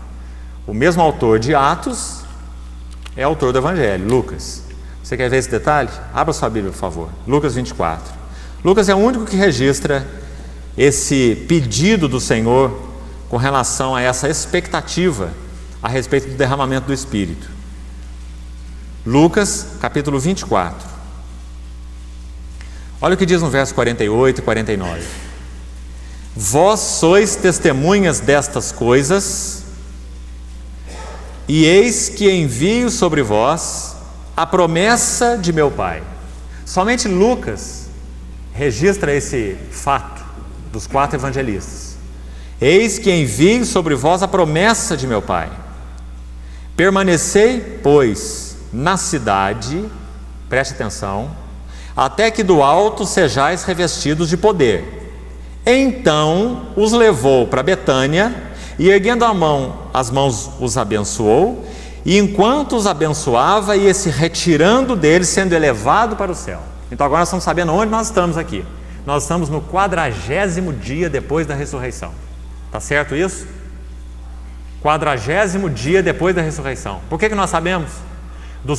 S2: o mesmo autor de Atos é autor do Evangelho, Lucas. Você quer ver esse detalhe? Abra sua Bíblia, por favor. Lucas 24. Lucas é o único que registra esse pedido do Senhor com relação a essa expectativa a respeito do derramamento do Espírito. Lucas, capítulo 24. Olha o que diz no verso 48 e 49. Vós sois testemunhas destas coisas, e eis que envio sobre vós a promessa de meu Pai. Somente Lucas registra esse fato, dos 4 evangelistas: eis que envio sobre vós a promessa de meu Pai. Permanecei, pois, na cidade, preste atenção, até que do alto sejais revestidos de poder. Então os levou para Betânia, e erguendo as mãos os abençoou, e enquanto os abençoava, ia se retirando deles, sendo elevado para o céu. Então agora nós estamos sabendo onde nós estamos aqui. Nós estamos no 40º dia depois da ressurreição. Está certo isso? 40º dia depois da ressurreição. Por que nós sabemos? Do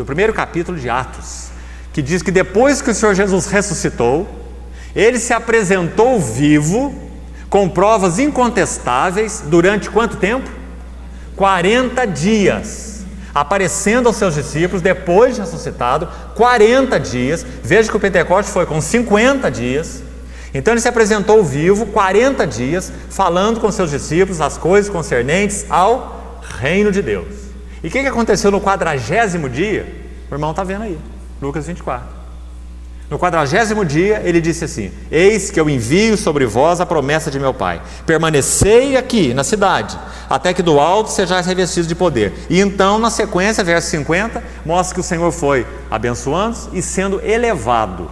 S2: primeiro capítulo de Atos, que diz que depois que o Senhor Jesus ressuscitou, Ele se apresentou vivo, com provas incontestáveis, durante quanto tempo? 40 dias, aparecendo aos seus discípulos, depois de ressuscitado, 40 dias, veja que o Pentecostes foi com 50 dias, então Ele se apresentou vivo, 40 dias, falando com seus discípulos as coisas concernentes ao reino de Deus. E o que aconteceu no 40º dia? O irmão está vendo aí, Lucas 24. No 40º dia, Ele disse assim: eis que eu envio sobre vós a promessa de meu Pai. Permanecei aqui na cidade, até que do alto sejais revestidos de poder. E então, na sequência, verso 50, mostra que o Senhor foi abençoando e sendo elevado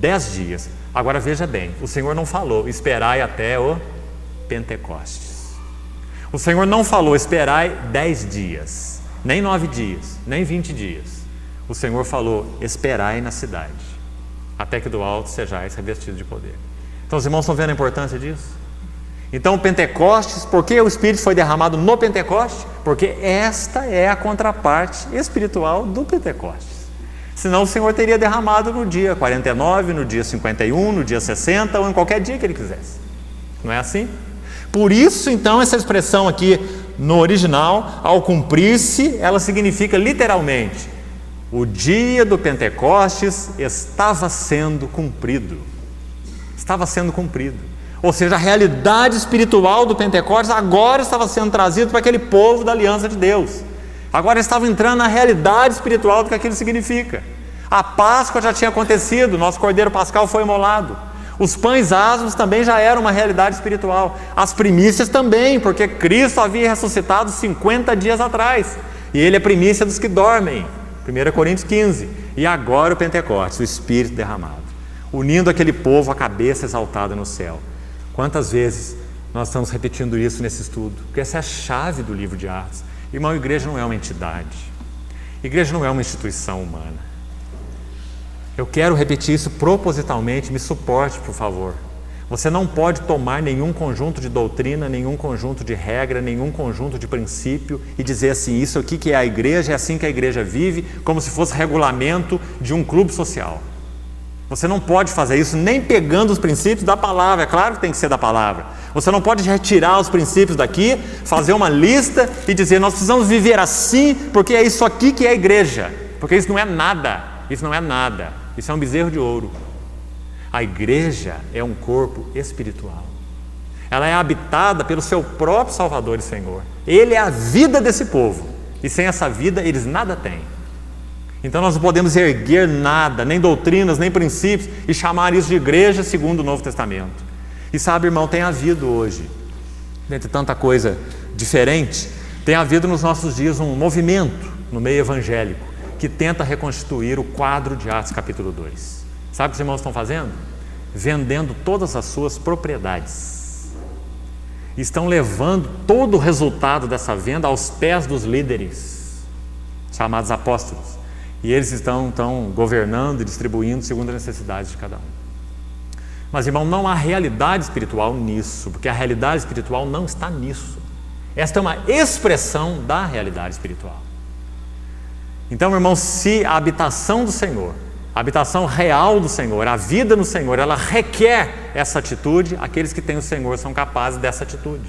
S2: 10 dias. Agora veja bem, o Senhor não falou: esperai até o Pentecostes. O Senhor não falou: esperai 10 dias, nem 9 dias, nem 20 dias. O Senhor falou: esperai na cidade, até que do alto sejais revestidos de poder. Então os irmãos estão vendo a importância disso? Então o Pentecostes, por que o Espírito foi derramado no Pentecostes? Porque esta é a contraparte espiritual do Pentecostes. Senão o Senhor teria derramado no dia 49, no dia 51, no dia 60 ou em qualquer dia que Ele quisesse. Não é assim? Por isso então essa expressão aqui no original, ao cumprir-se, ela significa literalmente: o dia do Pentecostes estava sendo cumprido. Estava sendo cumprido. Ou seja, a realidade espiritual do Pentecostes agora estava sendo trazida para aquele povo da aliança de Deus. Agora estava entrando na realidade espiritual do que aquilo significa. A Páscoa já tinha acontecido, nosso Cordeiro Pascal foi imolado. Os pães asmos também já eram uma realidade espiritual. As primícias também, porque Cristo havia ressuscitado 50 dias atrás. E Ele é primícia dos que dormem. 1 Coríntios 15. E agora o Pentecostes, o Espírito derramado, unindo aquele povo à cabeça exaltada no céu. Quantas vezes nós estamos repetindo isso nesse estudo? Porque essa é a chave do livro de Atos. Irmão, a igreja não é uma entidade. A igreja não é uma instituição humana. Eu quero repetir isso propositalmente, me suporte, por favor. Você não pode tomar nenhum conjunto de doutrina, nenhum conjunto de regra, nenhum conjunto de princípio e dizer assim: isso aqui que é a igreja, é assim que a igreja vive, como se fosse regulamento de um clube social. Você não pode fazer isso nem pegando os princípios da palavra. É claro que tem que ser da palavra. Você não pode retirar os princípios daqui, fazer uma lista e dizer: nós precisamos viver assim porque é isso aqui que é a igreja. Porque isso não é nada. Isso não é nada. Isso é um bezerro de ouro. A igreja é um corpo espiritual. Ela é habitada pelo seu próprio Salvador e Senhor. Ele é a vida desse povo. E sem essa vida eles nada têm. Então nós não podemos erguer nada, nem doutrinas, nem princípios, e chamar isso de igreja segundo o Novo Testamento. E sabe, irmão, tem havido hoje, dentre tanta coisa diferente, tem havido nos nossos dias um movimento no meio evangélico que tenta reconstituir o quadro de Atos capítulo 2. Sabe o que os irmãos estão fazendo? Vendendo todas as suas propriedades. Estão levando todo o resultado dessa venda aos pés dos líderes, chamados apóstolos. E eles estão governando e distribuindo segundo as necessidades de cada um. Mas, irmão, não há realidade espiritual nisso, porque a realidade espiritual não está nisso. Esta é uma expressão da realidade espiritual. Então, meu irmão, se a habitação do Senhor, a habitação real do Senhor, a vida no Senhor, ela requer essa atitude, aqueles que têm o Senhor são capazes dessa atitude.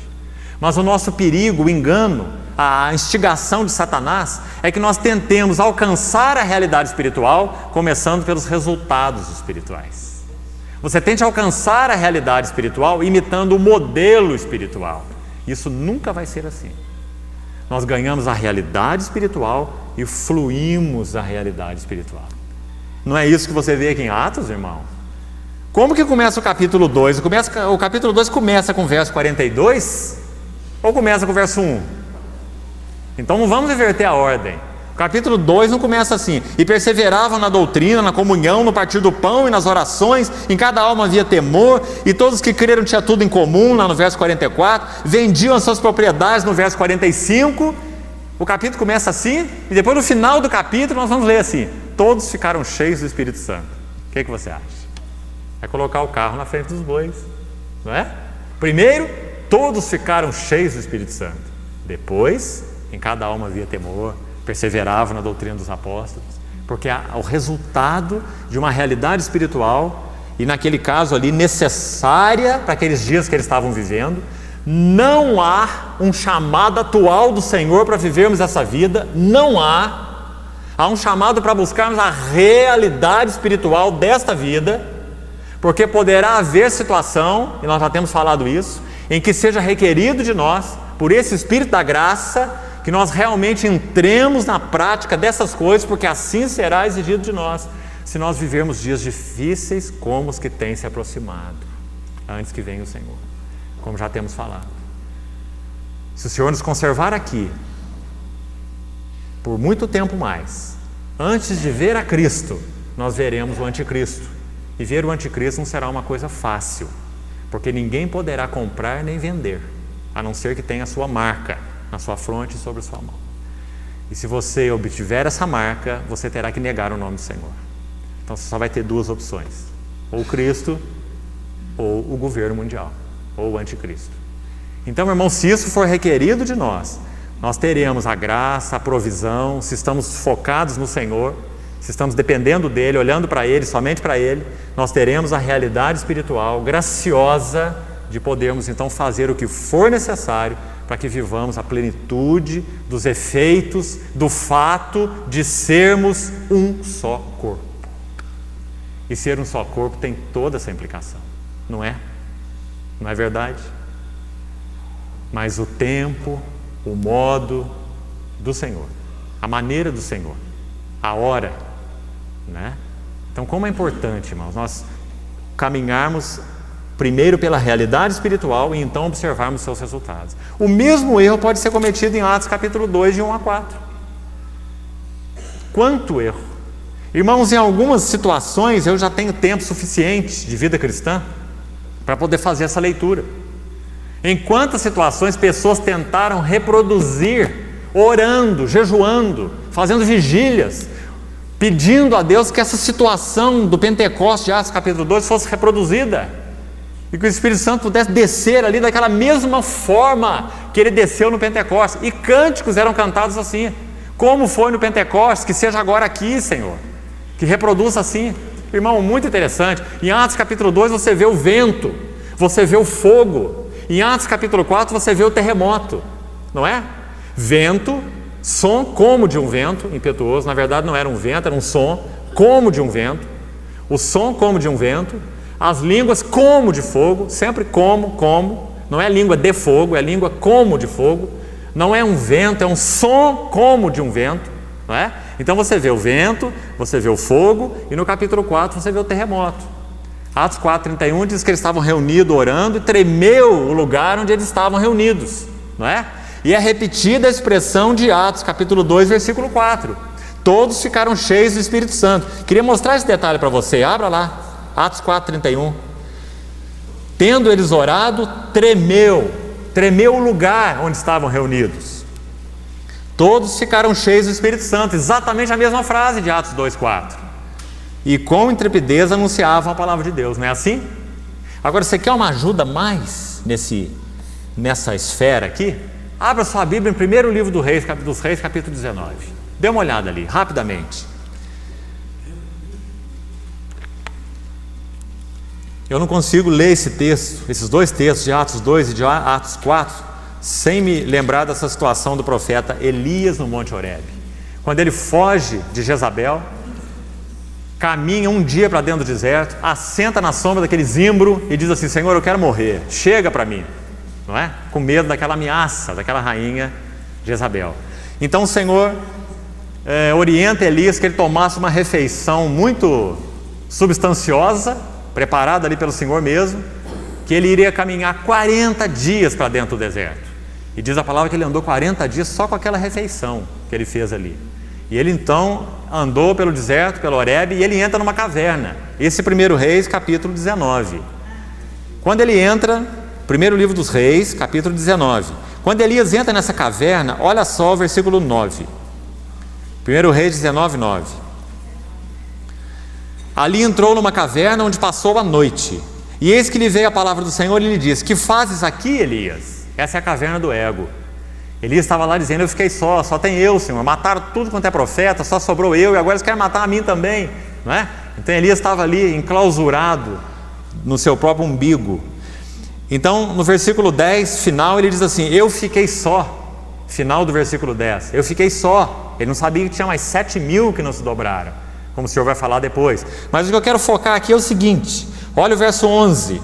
S2: Mas o nosso perigo, o engano, a instigação de Satanás é que nós tentemos alcançar a realidade espiritual começando pelos resultados espirituais. Você tente alcançar a realidade espiritual imitando o modelo espiritual. Isso nunca vai ser assim. Nós ganhamos a realidade espiritual e fluímos a realidade espiritual. Não é isso que você vê aqui em Atos, irmão? Como que começa o capítulo 2? O capítulo 2 começa com o verso 42 ou começa com o verso 1? Então não vamos inverter a ordem. O capítulo 2 não começa assim: e perseveravam na doutrina, na comunhão, no partir do pão e nas orações, em cada alma havia temor, e todos que creram tinham tudo em comum, lá no verso 44, vendiam as suas propriedades, no verso 45. O capítulo começa assim, e depois no final do capítulo nós vamos ler assim: todos ficaram cheios do Espírito Santo. O que você acha? É colocar o carro na frente dos bois, não é? Primeiro, todos ficaram cheios do Espírito Santo. Depois, em cada alma havia temor, perseveravam na doutrina dos apóstolos, porque o resultado de uma realidade espiritual, e naquele caso ali necessária para aqueles dias que eles estavam vivendo. Não há um chamado atual do Senhor para vivermos essa vida, não há. Há um chamado para buscarmos a realidade espiritual desta vida, porque poderá haver situação, e nós já temos falado isso, em que seja requerido de nós, por esse Espírito da graça, que nós realmente entremos na prática dessas coisas, porque assim será exigido de nós, se nós vivermos dias difíceis como os que têm se aproximado, antes que venha o Senhor, como já temos falado. Se o Senhor nos conservar aqui, por muito tempo mais, antes de ver a Cristo, nós veremos o anticristo, e ver o anticristo não será uma coisa fácil, porque ninguém poderá comprar nem vender, a não ser que tenha a sua marca na sua fronte e sobre a sua mão. E se você obtiver essa marca, você terá que negar o nome do Senhor. Então você só vai ter duas opções: ou Cristo, ou o governo mundial, ou o anticristo. Então, irmão, se isso for requerido de nós, nós teremos a graça, a provisão, se estamos focados no Senhor, se estamos dependendo dEle, olhando para Ele, somente para Ele, nós teremos a realidade espiritual graciosa de podermos então fazer o que for necessário para que vivamos a plenitude dos efeitos do fato de sermos um só corpo. E ser um só corpo tem toda essa implicação, não é? Não é verdade? Mas o tempo, o modo do Senhor, a maneira do Senhor, a hora, né? Então, como é importante, irmãos, nós caminharmos primeiro pela realidade espiritual e então observarmos seus resultados. O mesmo erro pode ser cometido em Atos capítulo 2, de 1 a 4. Quanto erro! Irmãos, em algumas situações eu já tenho tempo suficiente de vida cristã para poder fazer essa leitura. Em quantas situações pessoas tentaram reproduzir, orando, jejuando, fazendo vigílias, pedindo a Deus que essa situação do Pentecostes de Atos capítulo 2 fosse reproduzida, e que o Espírito Santo pudesse descer ali daquela mesma forma que ele desceu no Pentecostes, e cânticos eram cantados assim: como foi no Pentecostes, que seja agora aqui, Senhor, que reproduza assim. Irmão, muito interessante. Em Atos capítulo 2 você vê o vento, você vê o fogo. Em Atos capítulo 4 você vê o terremoto, não é? Vento, som como de um vento impetuoso. Na verdade não era um vento, era um som como de um vento. O som como de um vento. As línguas como de fogo, sempre como, não é língua de fogo, é língua como de fogo, não é um vento, é um som como de um vento, não é? Então você vê o vento, você vê o fogo, e no capítulo 4 você vê o terremoto. Atos 4:31 diz que eles estavam reunidos orando e tremeu o lugar onde eles estavam reunidos, não é? E é repetida a expressão de Atos capítulo 2, versículo 4: todos ficaram cheios do Espírito Santo. Queria mostrar esse detalhe para você, abra lá. Atos 4:31. Tendo eles orado, tremeu o lugar onde estavam reunidos. Todos ficaram cheios do Espírito Santo. Exatamente a mesma frase de Atos 2:4. E com intrepidez anunciavam a palavra de Deus, não é assim? Agora, você quer uma ajuda mais nessa esfera aqui? Abra sua Bíblia em 1º livro dos Reis, capítulo 19. Dê uma olhada ali, rapidamente. Eu não consigo ler esse texto, esses dois textos de Atos 2 e de Atos 4, sem me lembrar dessa situação do profeta Elias no Monte Horebe. Quando ele foge de Jezabel, caminha um dia para dentro do deserto, assenta na sombra daquele zimbro e diz assim: Senhor, eu quero morrer, chega para mim, não é? Com medo daquela ameaça, daquela rainha Jezabel. Então o Senhor orienta Elias que ele tomasse uma refeição muito substanciosa, preparado ali pelo Senhor mesmo, que ele iria caminhar 40 dias para dentro do deserto. E diz a palavra que ele andou 40 dias só com aquela refeição que ele fez ali. E ele então andou pelo deserto, pelo Horebe, e ele entra numa caverna. Esse 1 Reis, capítulo 19. Quando ele entra, primeiro livro dos Reis, capítulo 19. Quando Elias entra nessa caverna, olha só o versículo 9. 1 Reis 19, 9. Ali entrou numa caverna onde passou a noite. E eis que lhe veio a palavra do Senhor e lhe disse: que fazes aqui, Elias? Essa é a caverna do ego. Elias estava lá dizendo: eu fiquei só tem eu, Senhor. Mataram tudo quanto é profeta, só sobrou eu, e agora eles querem matar a mim também, não é? Então Elias estava ali enclausurado no seu próprio umbigo. Então no versículo 10 final ele diz assim: eu fiquei só. Final do versículo 10, eu fiquei só. Ele não sabia que tinha mais 7.000 que não se dobraram, como o Senhor vai falar depois. Mas o que eu quero focar aqui é o seguinte: olha o verso 11.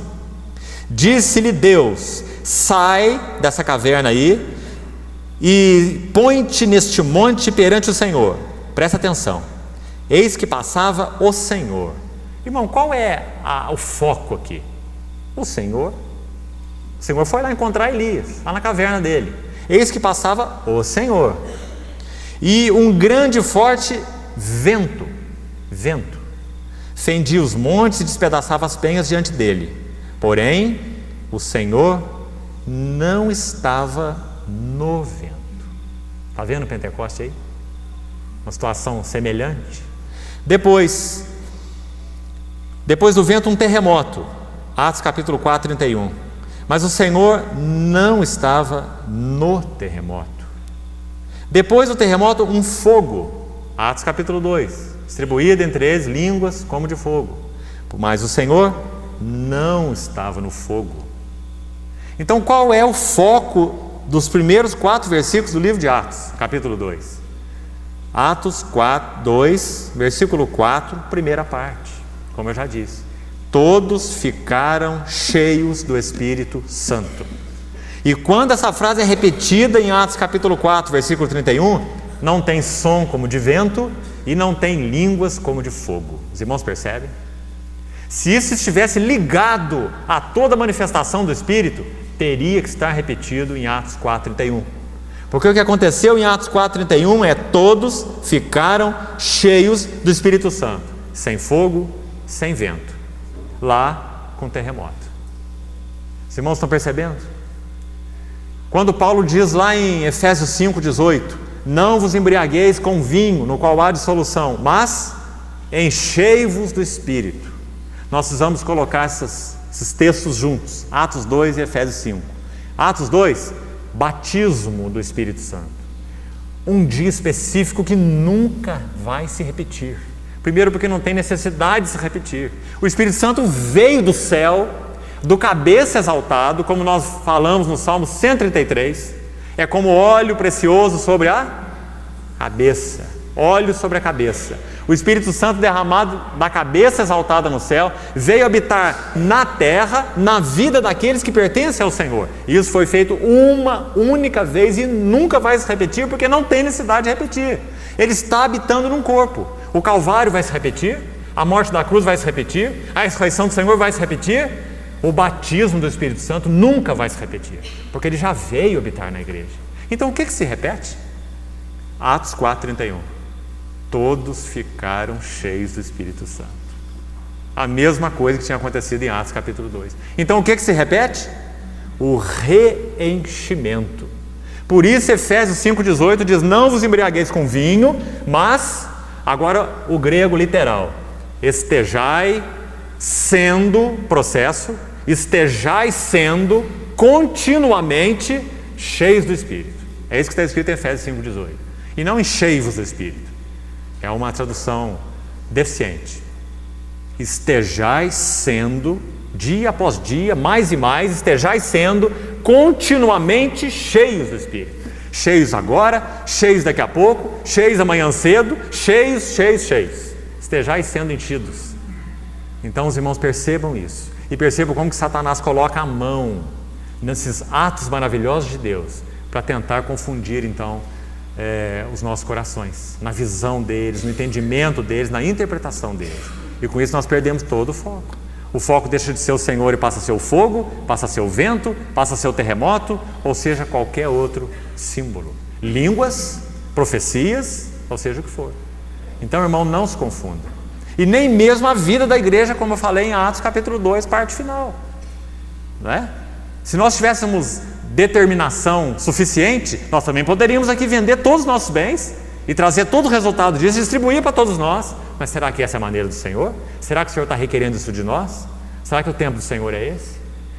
S2: Disse-lhe Deus: sai dessa caverna aí e põe-te neste monte perante o Senhor. Presta atenção. Eis que passava o Senhor. Irmão, qual é o foco aqui? O Senhor. O Senhor foi lá encontrar Elias, lá na caverna dele. Eis que passava o Senhor. E um grande e forte vento fendia os montes e despedaçava as penhas diante dele. Porém, o Senhor não estava no vento. Está vendo o Pentecoste aí? Uma situação semelhante. Depois do vento, um terremoto. Atos capítulo 4, 31. Mas o Senhor não estava no terremoto. Depois do terremoto, um fogo. Atos capítulo 2. Distribuído entre eles línguas como de fogo. Mas o Senhor não estava no fogo. Então qual é o foco dos primeiros 4 versículos do livro de Atos, capítulo 2? Atos 2, versículo 4, primeira parte, como eu já disse. Todos ficaram cheios do Espírito Santo. E quando essa frase é repetida em Atos capítulo 4, versículo 31, não tem som como de vento e não tem línguas como de fogo. Os irmãos percebem? Se isso estivesse ligado a toda a manifestação do Espírito, teria que estar repetido em Atos 4:31. Porque o que aconteceu em Atos 4:31 é: todos ficaram cheios do Espírito Santo, sem fogo, sem vento, lá com terremoto. Os irmãos estão percebendo? Quando Paulo diz lá em Efésios 5:18: não vos embriagueis com vinho, no qual há dissolução, mas enchei-vos do Espírito. Nós precisamos colocar esses textos juntos, Atos 2 e Efésios 5. Atos 2, batismo do Espírito Santo. Um dia específico que nunca vai se repetir. Primeiro, porque não tem necessidade de se repetir. O Espírito Santo veio do céu, do cabeça exaltado, como nós falamos no Salmo 133. É como óleo precioso sobre a cabeça. Óleo sobre a cabeça. O Espírito Santo derramado da cabeça exaltada no céu veio habitar na terra, na vida daqueles que pertencem ao Senhor. E isso foi feito uma única vez e nunca vai se repetir, porque não tem necessidade de repetir. Ele está habitando num corpo. O Calvário vai se repetir, a morte da cruz vai se repetir, a ressurreição do Senhor vai se repetir, o batismo do Espírito Santo nunca vai se repetir, porque ele já veio habitar na igreja. Então o que se repete? Atos 4:31. Todos ficaram cheios do Espírito Santo. A mesma coisa que tinha acontecido em Atos capítulo 2. Então o que se repete? O reenchimento. Por isso Efésios 5:18 diz: não vos embriagueis com vinho, mas, agora o grego literal, estejai sendo, processo, estejai sendo continuamente cheios do Espírito. É isso que está escrito em Efésios 5:18. E não enchei-vos do Espírito. É uma tradução deficiente. Estejai sendo, dia após dia, mais e mais, estejai sendo continuamente cheios do Espírito. Cheios agora, cheios daqui a pouco, cheios amanhã cedo, cheios. Estejai sendo enchidos. Então os irmãos percebam isso. E percebam como que Satanás coloca a mão nesses atos maravilhosos de Deus para tentar confundir então os nossos corações, na visão deles, no entendimento deles, na interpretação deles. E com isso nós perdemos todo o foco. O foco deixa de ser o Senhor e passa a ser o fogo, passa a ser o vento, passa a ser o terremoto, ou seja, qualquer outro símbolo. Línguas, profecias, ou seja o que for. Então, irmão, não se confunda. E nem mesmo a vida da igreja, como eu falei em Atos capítulo 2, parte final. Não é? Se nós tivéssemos determinação suficiente, nós também poderíamos aqui vender todos os nossos bens e trazer todo o resultado disso e distribuir para todos nós. Mas será que essa é a maneira do Senhor? Será que o Senhor está requerendo isso de nós? Será que o tempo do Senhor é esse?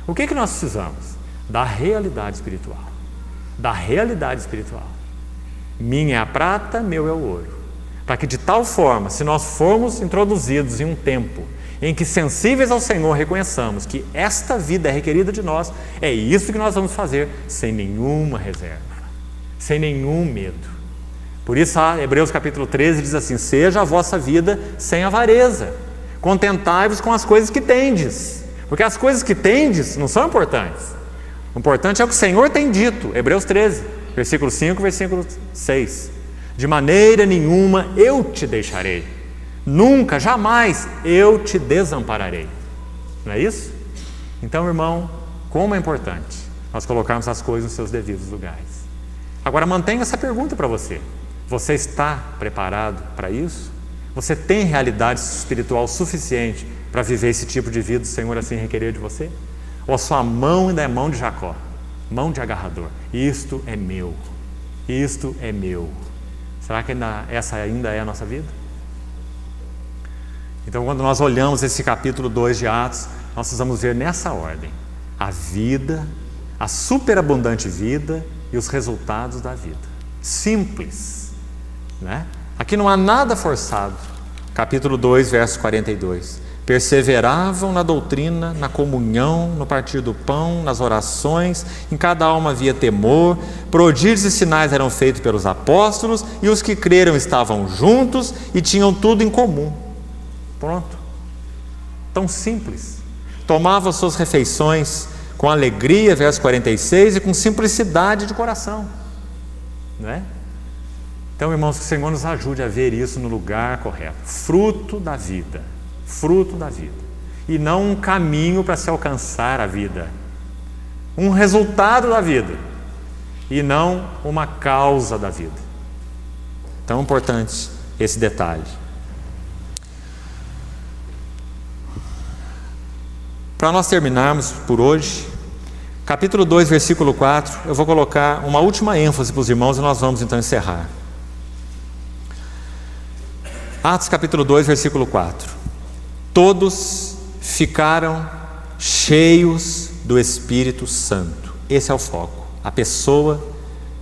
S2: O que nós precisamos? Da realidade espiritual. Da realidade espiritual. Minha é a prata, meu é o ouro. Para que de tal forma, se nós formos introduzidos em um tempo em que sensíveis ao Senhor reconheçamos que esta vida é requerida de nós, é isso que nós vamos fazer sem nenhuma reserva, sem nenhum medo. Por isso, Hebreus capítulo 13 diz assim: seja a vossa vida sem avareza, contentai-vos com as coisas que tendes, porque as coisas que tendes não são importantes. O importante é o que o Senhor tem dito. Hebreus 13, versículo 5, versículo 6. De maneira nenhuma eu te deixarei, nunca, jamais eu te desampararei. Não é isso? Então, irmão, como é importante nós colocarmos as coisas nos seus devidos lugares. Agora, mantenha essa pergunta para você. Você está preparado para isso? Você tem realidade espiritual suficiente para viver esse tipo de vida, o Senhor assim requerer de você? Ou a sua mão ainda é mão de Jacó, mão de agarrador? Isto é meu, isto é meu. Será que essa ainda é a nossa vida? Então, quando nós olhamos esse capítulo 2 de Atos, nós precisamos ver nessa ordem a vida, a superabundante vida e os resultados da vida. Simples, né? Aqui não há nada forçado. Capítulo 2, verso 42. Perseveravam na doutrina, na comunhão, no partir do pão, nas orações, em cada alma havia temor, prodígios e sinais eram feitos pelos apóstolos, e os que creram estavam juntos e tinham tudo em comum. Pronto. Tão simples. Tomavam suas refeições com alegria, verso 46, e com simplicidade de coração. Não é? Então, irmãos, que o Senhor nos ajude a ver isso no lugar correto. Fruto da vida. Fruto da vida. E não um caminho para se alcançar a vida. Um resultado da vida. E não uma causa da vida. Tão importante esse detalhe. Para nós terminarmos por hoje, capítulo 2, versículo 4, eu vou colocar uma última ênfase para os irmãos e nós vamos então encerrar. Atos capítulo 2, versículo 4. Todos ficaram cheios do Espírito Santo. Esse é o foco. A pessoa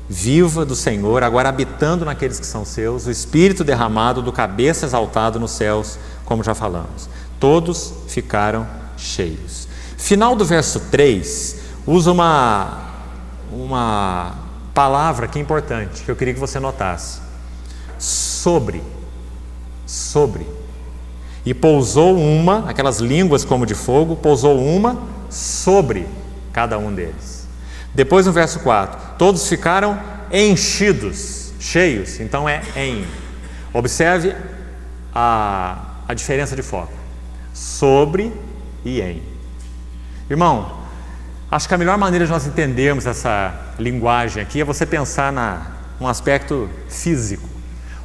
S2: viva do Senhor, agora habitando naqueles que são seus, o Espírito derramado do cabeça exaltado nos céus, como já falamos. Todos ficaram cheios. Final do verso 3, usa uma palavra aqui importante, que eu queria que você notasse. Sobre. E pousou uma, aquelas línguas como de fogo, pousou uma sobre cada um deles. Depois no verso 4, todos ficaram enchidos, cheios, então é em. Observe a diferença de foco. Sobre e em. Irmão, acho que a melhor maneira de nós entendermos essa linguagem aqui é você pensar num aspecto físico.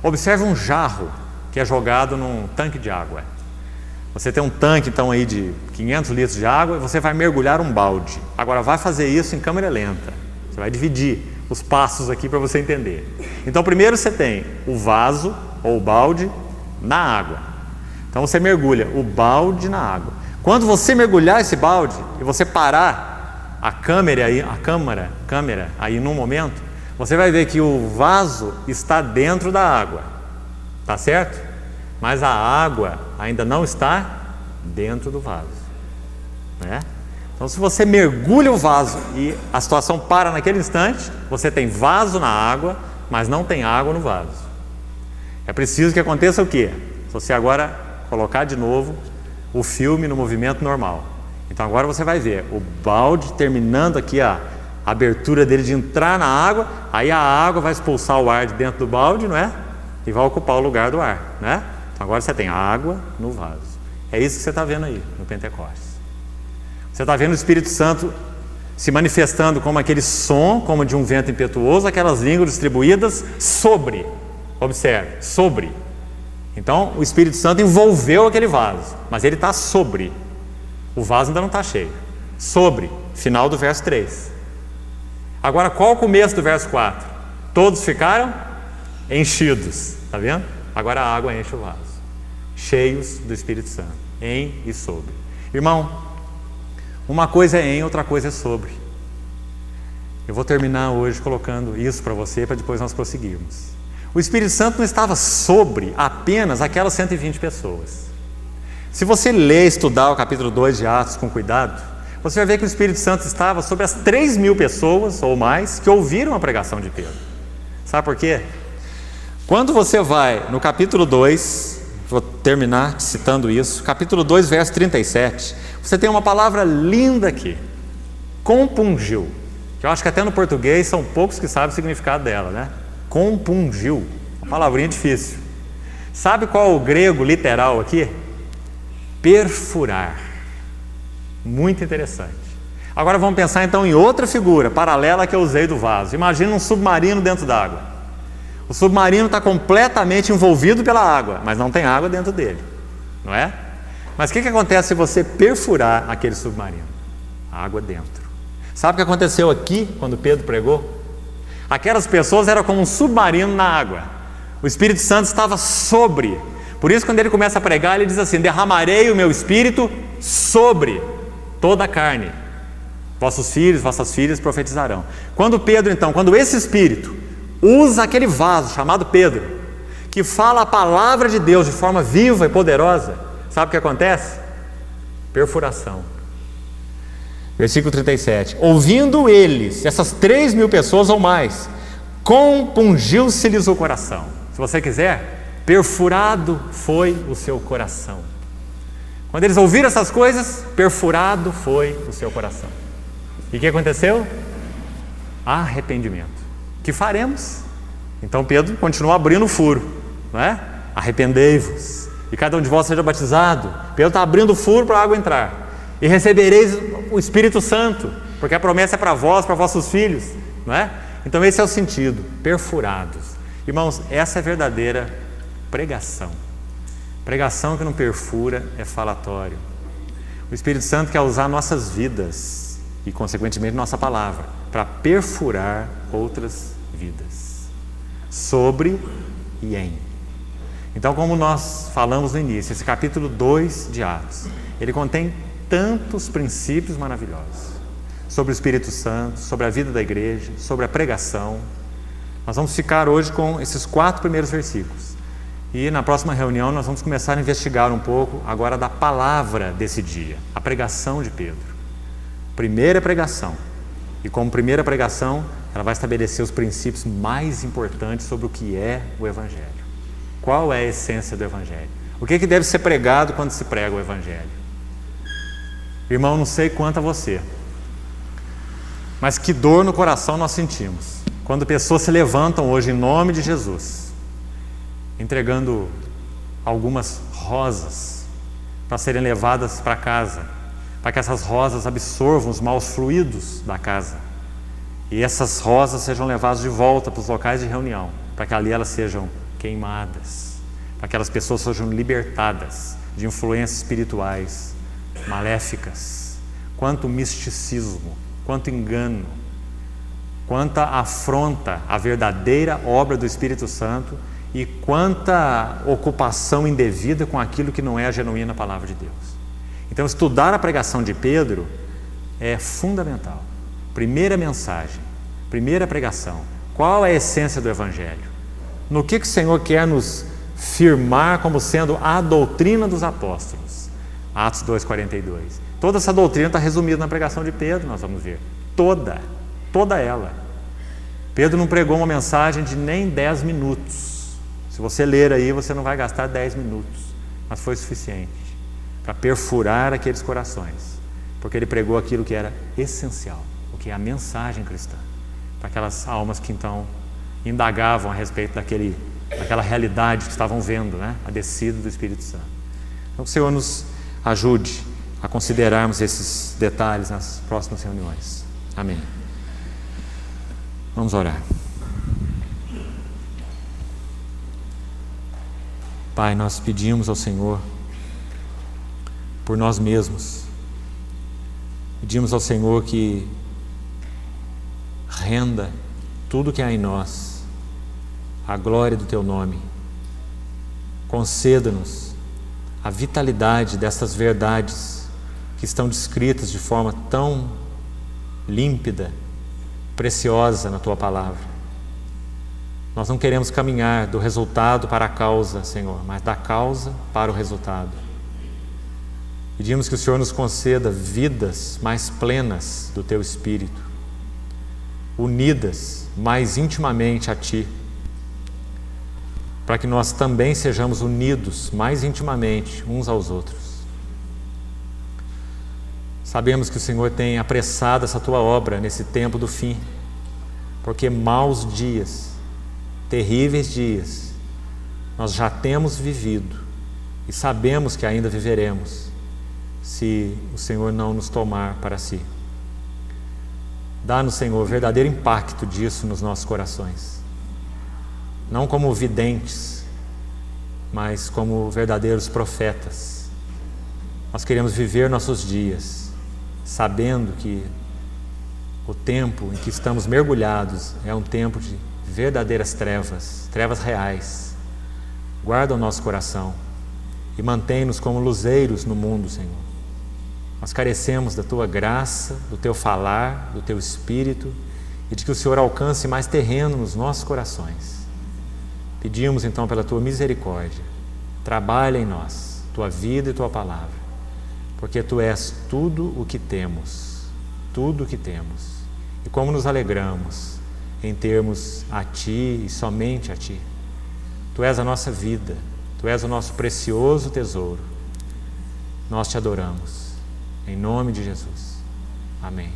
S2: Observe um jarro que é jogado num tanque de água. Você tem um tanque então aí de 500 litros de água e você vai mergulhar um balde. Agora vai fazer isso em câmera lenta. Você vai dividir os passos aqui para você entender. Então primeiro você tem o vaso ou o balde na água. Então você mergulha o balde na água. Quando você mergulhar esse balde e você parar a câmera aí num momento, você vai ver que o vaso está dentro da água. Tá certo? Mas a água ainda não está dentro do vaso, né? Então, se você mergulha o vaso e a situação para naquele instante, você tem vaso na água, mas não tem água no vaso. É preciso que aconteça o quê? Se você agora colocar de novo o filme no movimento normal. Então, agora você vai ver o balde terminando aqui a abertura dele de entrar na água, aí a água vai expulsar o ar de dentro do balde, não é? E vai ocupar o lugar do ar, né? Então agora você tem água no vaso. É isso que você está vendo aí no Pentecostes. Você está vendo o Espírito Santo se manifestando como aquele som, como de um vento impetuoso, aquelas línguas distribuídas sobre, observe, sobre. Então o Espírito Santo envolveu aquele vaso, mas ele está sobre. O vaso ainda não está cheio. Sobre, final do verso 3. Agora qual o começo do verso 4? Todos ficaram enchidos, está vendo? Agora a água enche o vaso. Cheios do Espírito Santo, em e sobre. Irmão, uma coisa é em, outra coisa é sobre. Eu vou terminar hoje colocando isso para você, para depois nós prosseguirmos. O Espírito Santo não estava sobre apenas aquelas 120 pessoas. Se você ler e estudar o capítulo 2 de Atos com cuidado, você vai ver que o Espírito Santo estava sobre as 3.000 pessoas ou mais que ouviram a pregação de Pedro. Sabe por quê? Quando você vai no capítulo 2, vou terminar citando isso, capítulo 2, verso 37, você tem uma palavra linda aqui, compungiu, que eu acho que até no português são poucos que sabem o significado dela, né? Compungiu, uma palavrinha difícil. Sabe qual é o grego literal aqui? Perfurar. Muito interessante. Agora vamos pensar então em outra figura paralela que eu usei do vaso. Imagina um submarino dentro d'água. O submarino está completamente envolvido pela água, mas não tem água dentro dele, não é? Mas o que acontece se você perfurar aquele submarino? Água dentro. Sabe o que aconteceu aqui quando Pedro pregou? Aquelas pessoas eram como um submarino na água. O Espírito Santo estava sobre. Por isso quando ele começa a pregar, ele diz assim: derramarei o meu Espírito sobre toda a carne. Vossos filhos, vossas filhas profetizarão. Quando Pedro então, quando esse Espírito usa aquele vaso chamado Pedro, que fala a palavra de Deus de forma viva e poderosa, sabe o que acontece? Perfuração. Versículo 37. Ouvindo eles, essas 3.000 pessoas ou mais, compungiu-se-lhes o coração. Se você quiser, perfurado foi o seu coração. Quando eles ouviram essas coisas, perfurado foi o seu coração. E o que aconteceu? Arrependimento. Que faremos? Então Pedro continua abrindo o furo, não é? Arrependei-vos e cada um de vós seja batizado. Pedro está abrindo o furo para a água entrar. E recebereis o Espírito Santo, porque a promessa é para vós, para vossos filhos, não é? Então esse é o sentido, perfurados. Irmãos, essa é a verdadeira pregação. Pregação que não perfura é falatório. O Espírito Santo quer usar nossas vidas e consequentemente nossa palavra para perfurar outras vidas, sobre e em. Então, como nós falamos no início, esse capítulo 2 de Atos, ele contém tantos princípios maravilhosos sobre o Espírito Santo, sobre a vida da igreja, sobre a pregação. Nós vamos ficar hoje com esses 4 primeiros versículos e na próxima reunião nós vamos começar a investigar um pouco agora da palavra desse dia, a pregação de Pedro. Primeira pregação, e como primeira pregação ela vai estabelecer os princípios mais importantes sobre o que é o Evangelho. Qual é a essência do Evangelho? O que deve ser pregado quando se prega o Evangelho? Irmão, não sei quanto a você, mas que dor no coração nós sentimos quando pessoas se levantam hoje em nome de Jesus, entregando algumas rosas para serem levadas para casa, para que essas rosas absorvam os maus fluidos da casa e essas rosas sejam levadas de volta para os locais de reunião, para que ali elas sejam queimadas, para que aquelas pessoas sejam libertadas de influências espirituais maléficas. Quanto misticismo, quanto engano, quanta afronta à verdadeira obra do Espírito Santo e quanta ocupação indevida com aquilo que não é a genuína palavra de Deus. Então, estudar a pregação de Pedro é fundamental. Primeira mensagem, primeira pregação. Qual é a essência do Evangelho? No que o Senhor quer nos firmar como sendo a doutrina dos apóstolos? Atos 2,42. Toda essa doutrina está resumida na pregação de Pedro, nós vamos ver. Toda ela. Pedro não pregou uma mensagem de nem 10 minutos. Se você ler aí, você não vai gastar 10 minutos. Mas foi suficiente para perfurar aqueles corações. Porque ele pregou aquilo que era essencial, o que é a mensagem cristã. Para aquelas almas que então indagavam a respeito daquela realidade que estavam vendo, né? A descida do Espírito Santo. Então, que o Senhor nos ajude a considerarmos esses detalhes nas próximas reuniões. Amém. Vamos orar. Pai, nós pedimos ao Senhor por nós mesmos. Pedimos ao Senhor que renda tudo que há em nós à glória do Teu nome. Conceda-nos a vitalidade dessas verdades que estão descritas de forma tão límpida, preciosa na Tua palavra. Nós não queremos caminhar do resultado para a causa, Senhor, mas da causa para o resultado. Pedimos que o Senhor nos conceda vidas mais plenas do Teu Espírito, unidas mais intimamente a Ti, para que nós também sejamos unidos mais intimamente uns aos outros. Sabemos que o Senhor tem apressado essa Tua obra nesse tempo do fim, porque maus dias, terríveis dias, nós já temos vivido e sabemos que ainda viveremos, se o Senhor não nos tomar para si. Dá-nos, Senhor, verdadeiro impacto disso nos nossos corações. Não como videntes, mas como verdadeiros profetas. Nós queremos viver nossos dias, sabendo que o tempo em que estamos mergulhados é um tempo de verdadeiras trevas, trevas reais. Guarda o nosso coração e mantém-nos como luzeiros no mundo, Senhor. Nós carecemos da Tua graça, do Teu falar, do Teu Espírito e de que o Senhor alcance mais terreno nos nossos corações. Pedimos então pela Tua misericórdia, trabalha em nós, Tua vida e Tua palavra, porque Tu és tudo o que temos, tudo o que temos. E como nos alegramos em termos a Ti e somente a Ti. Tu és a nossa vida, Tu és o nosso precioso tesouro. Nós Te adoramos. Em nome de Jesus. Amém.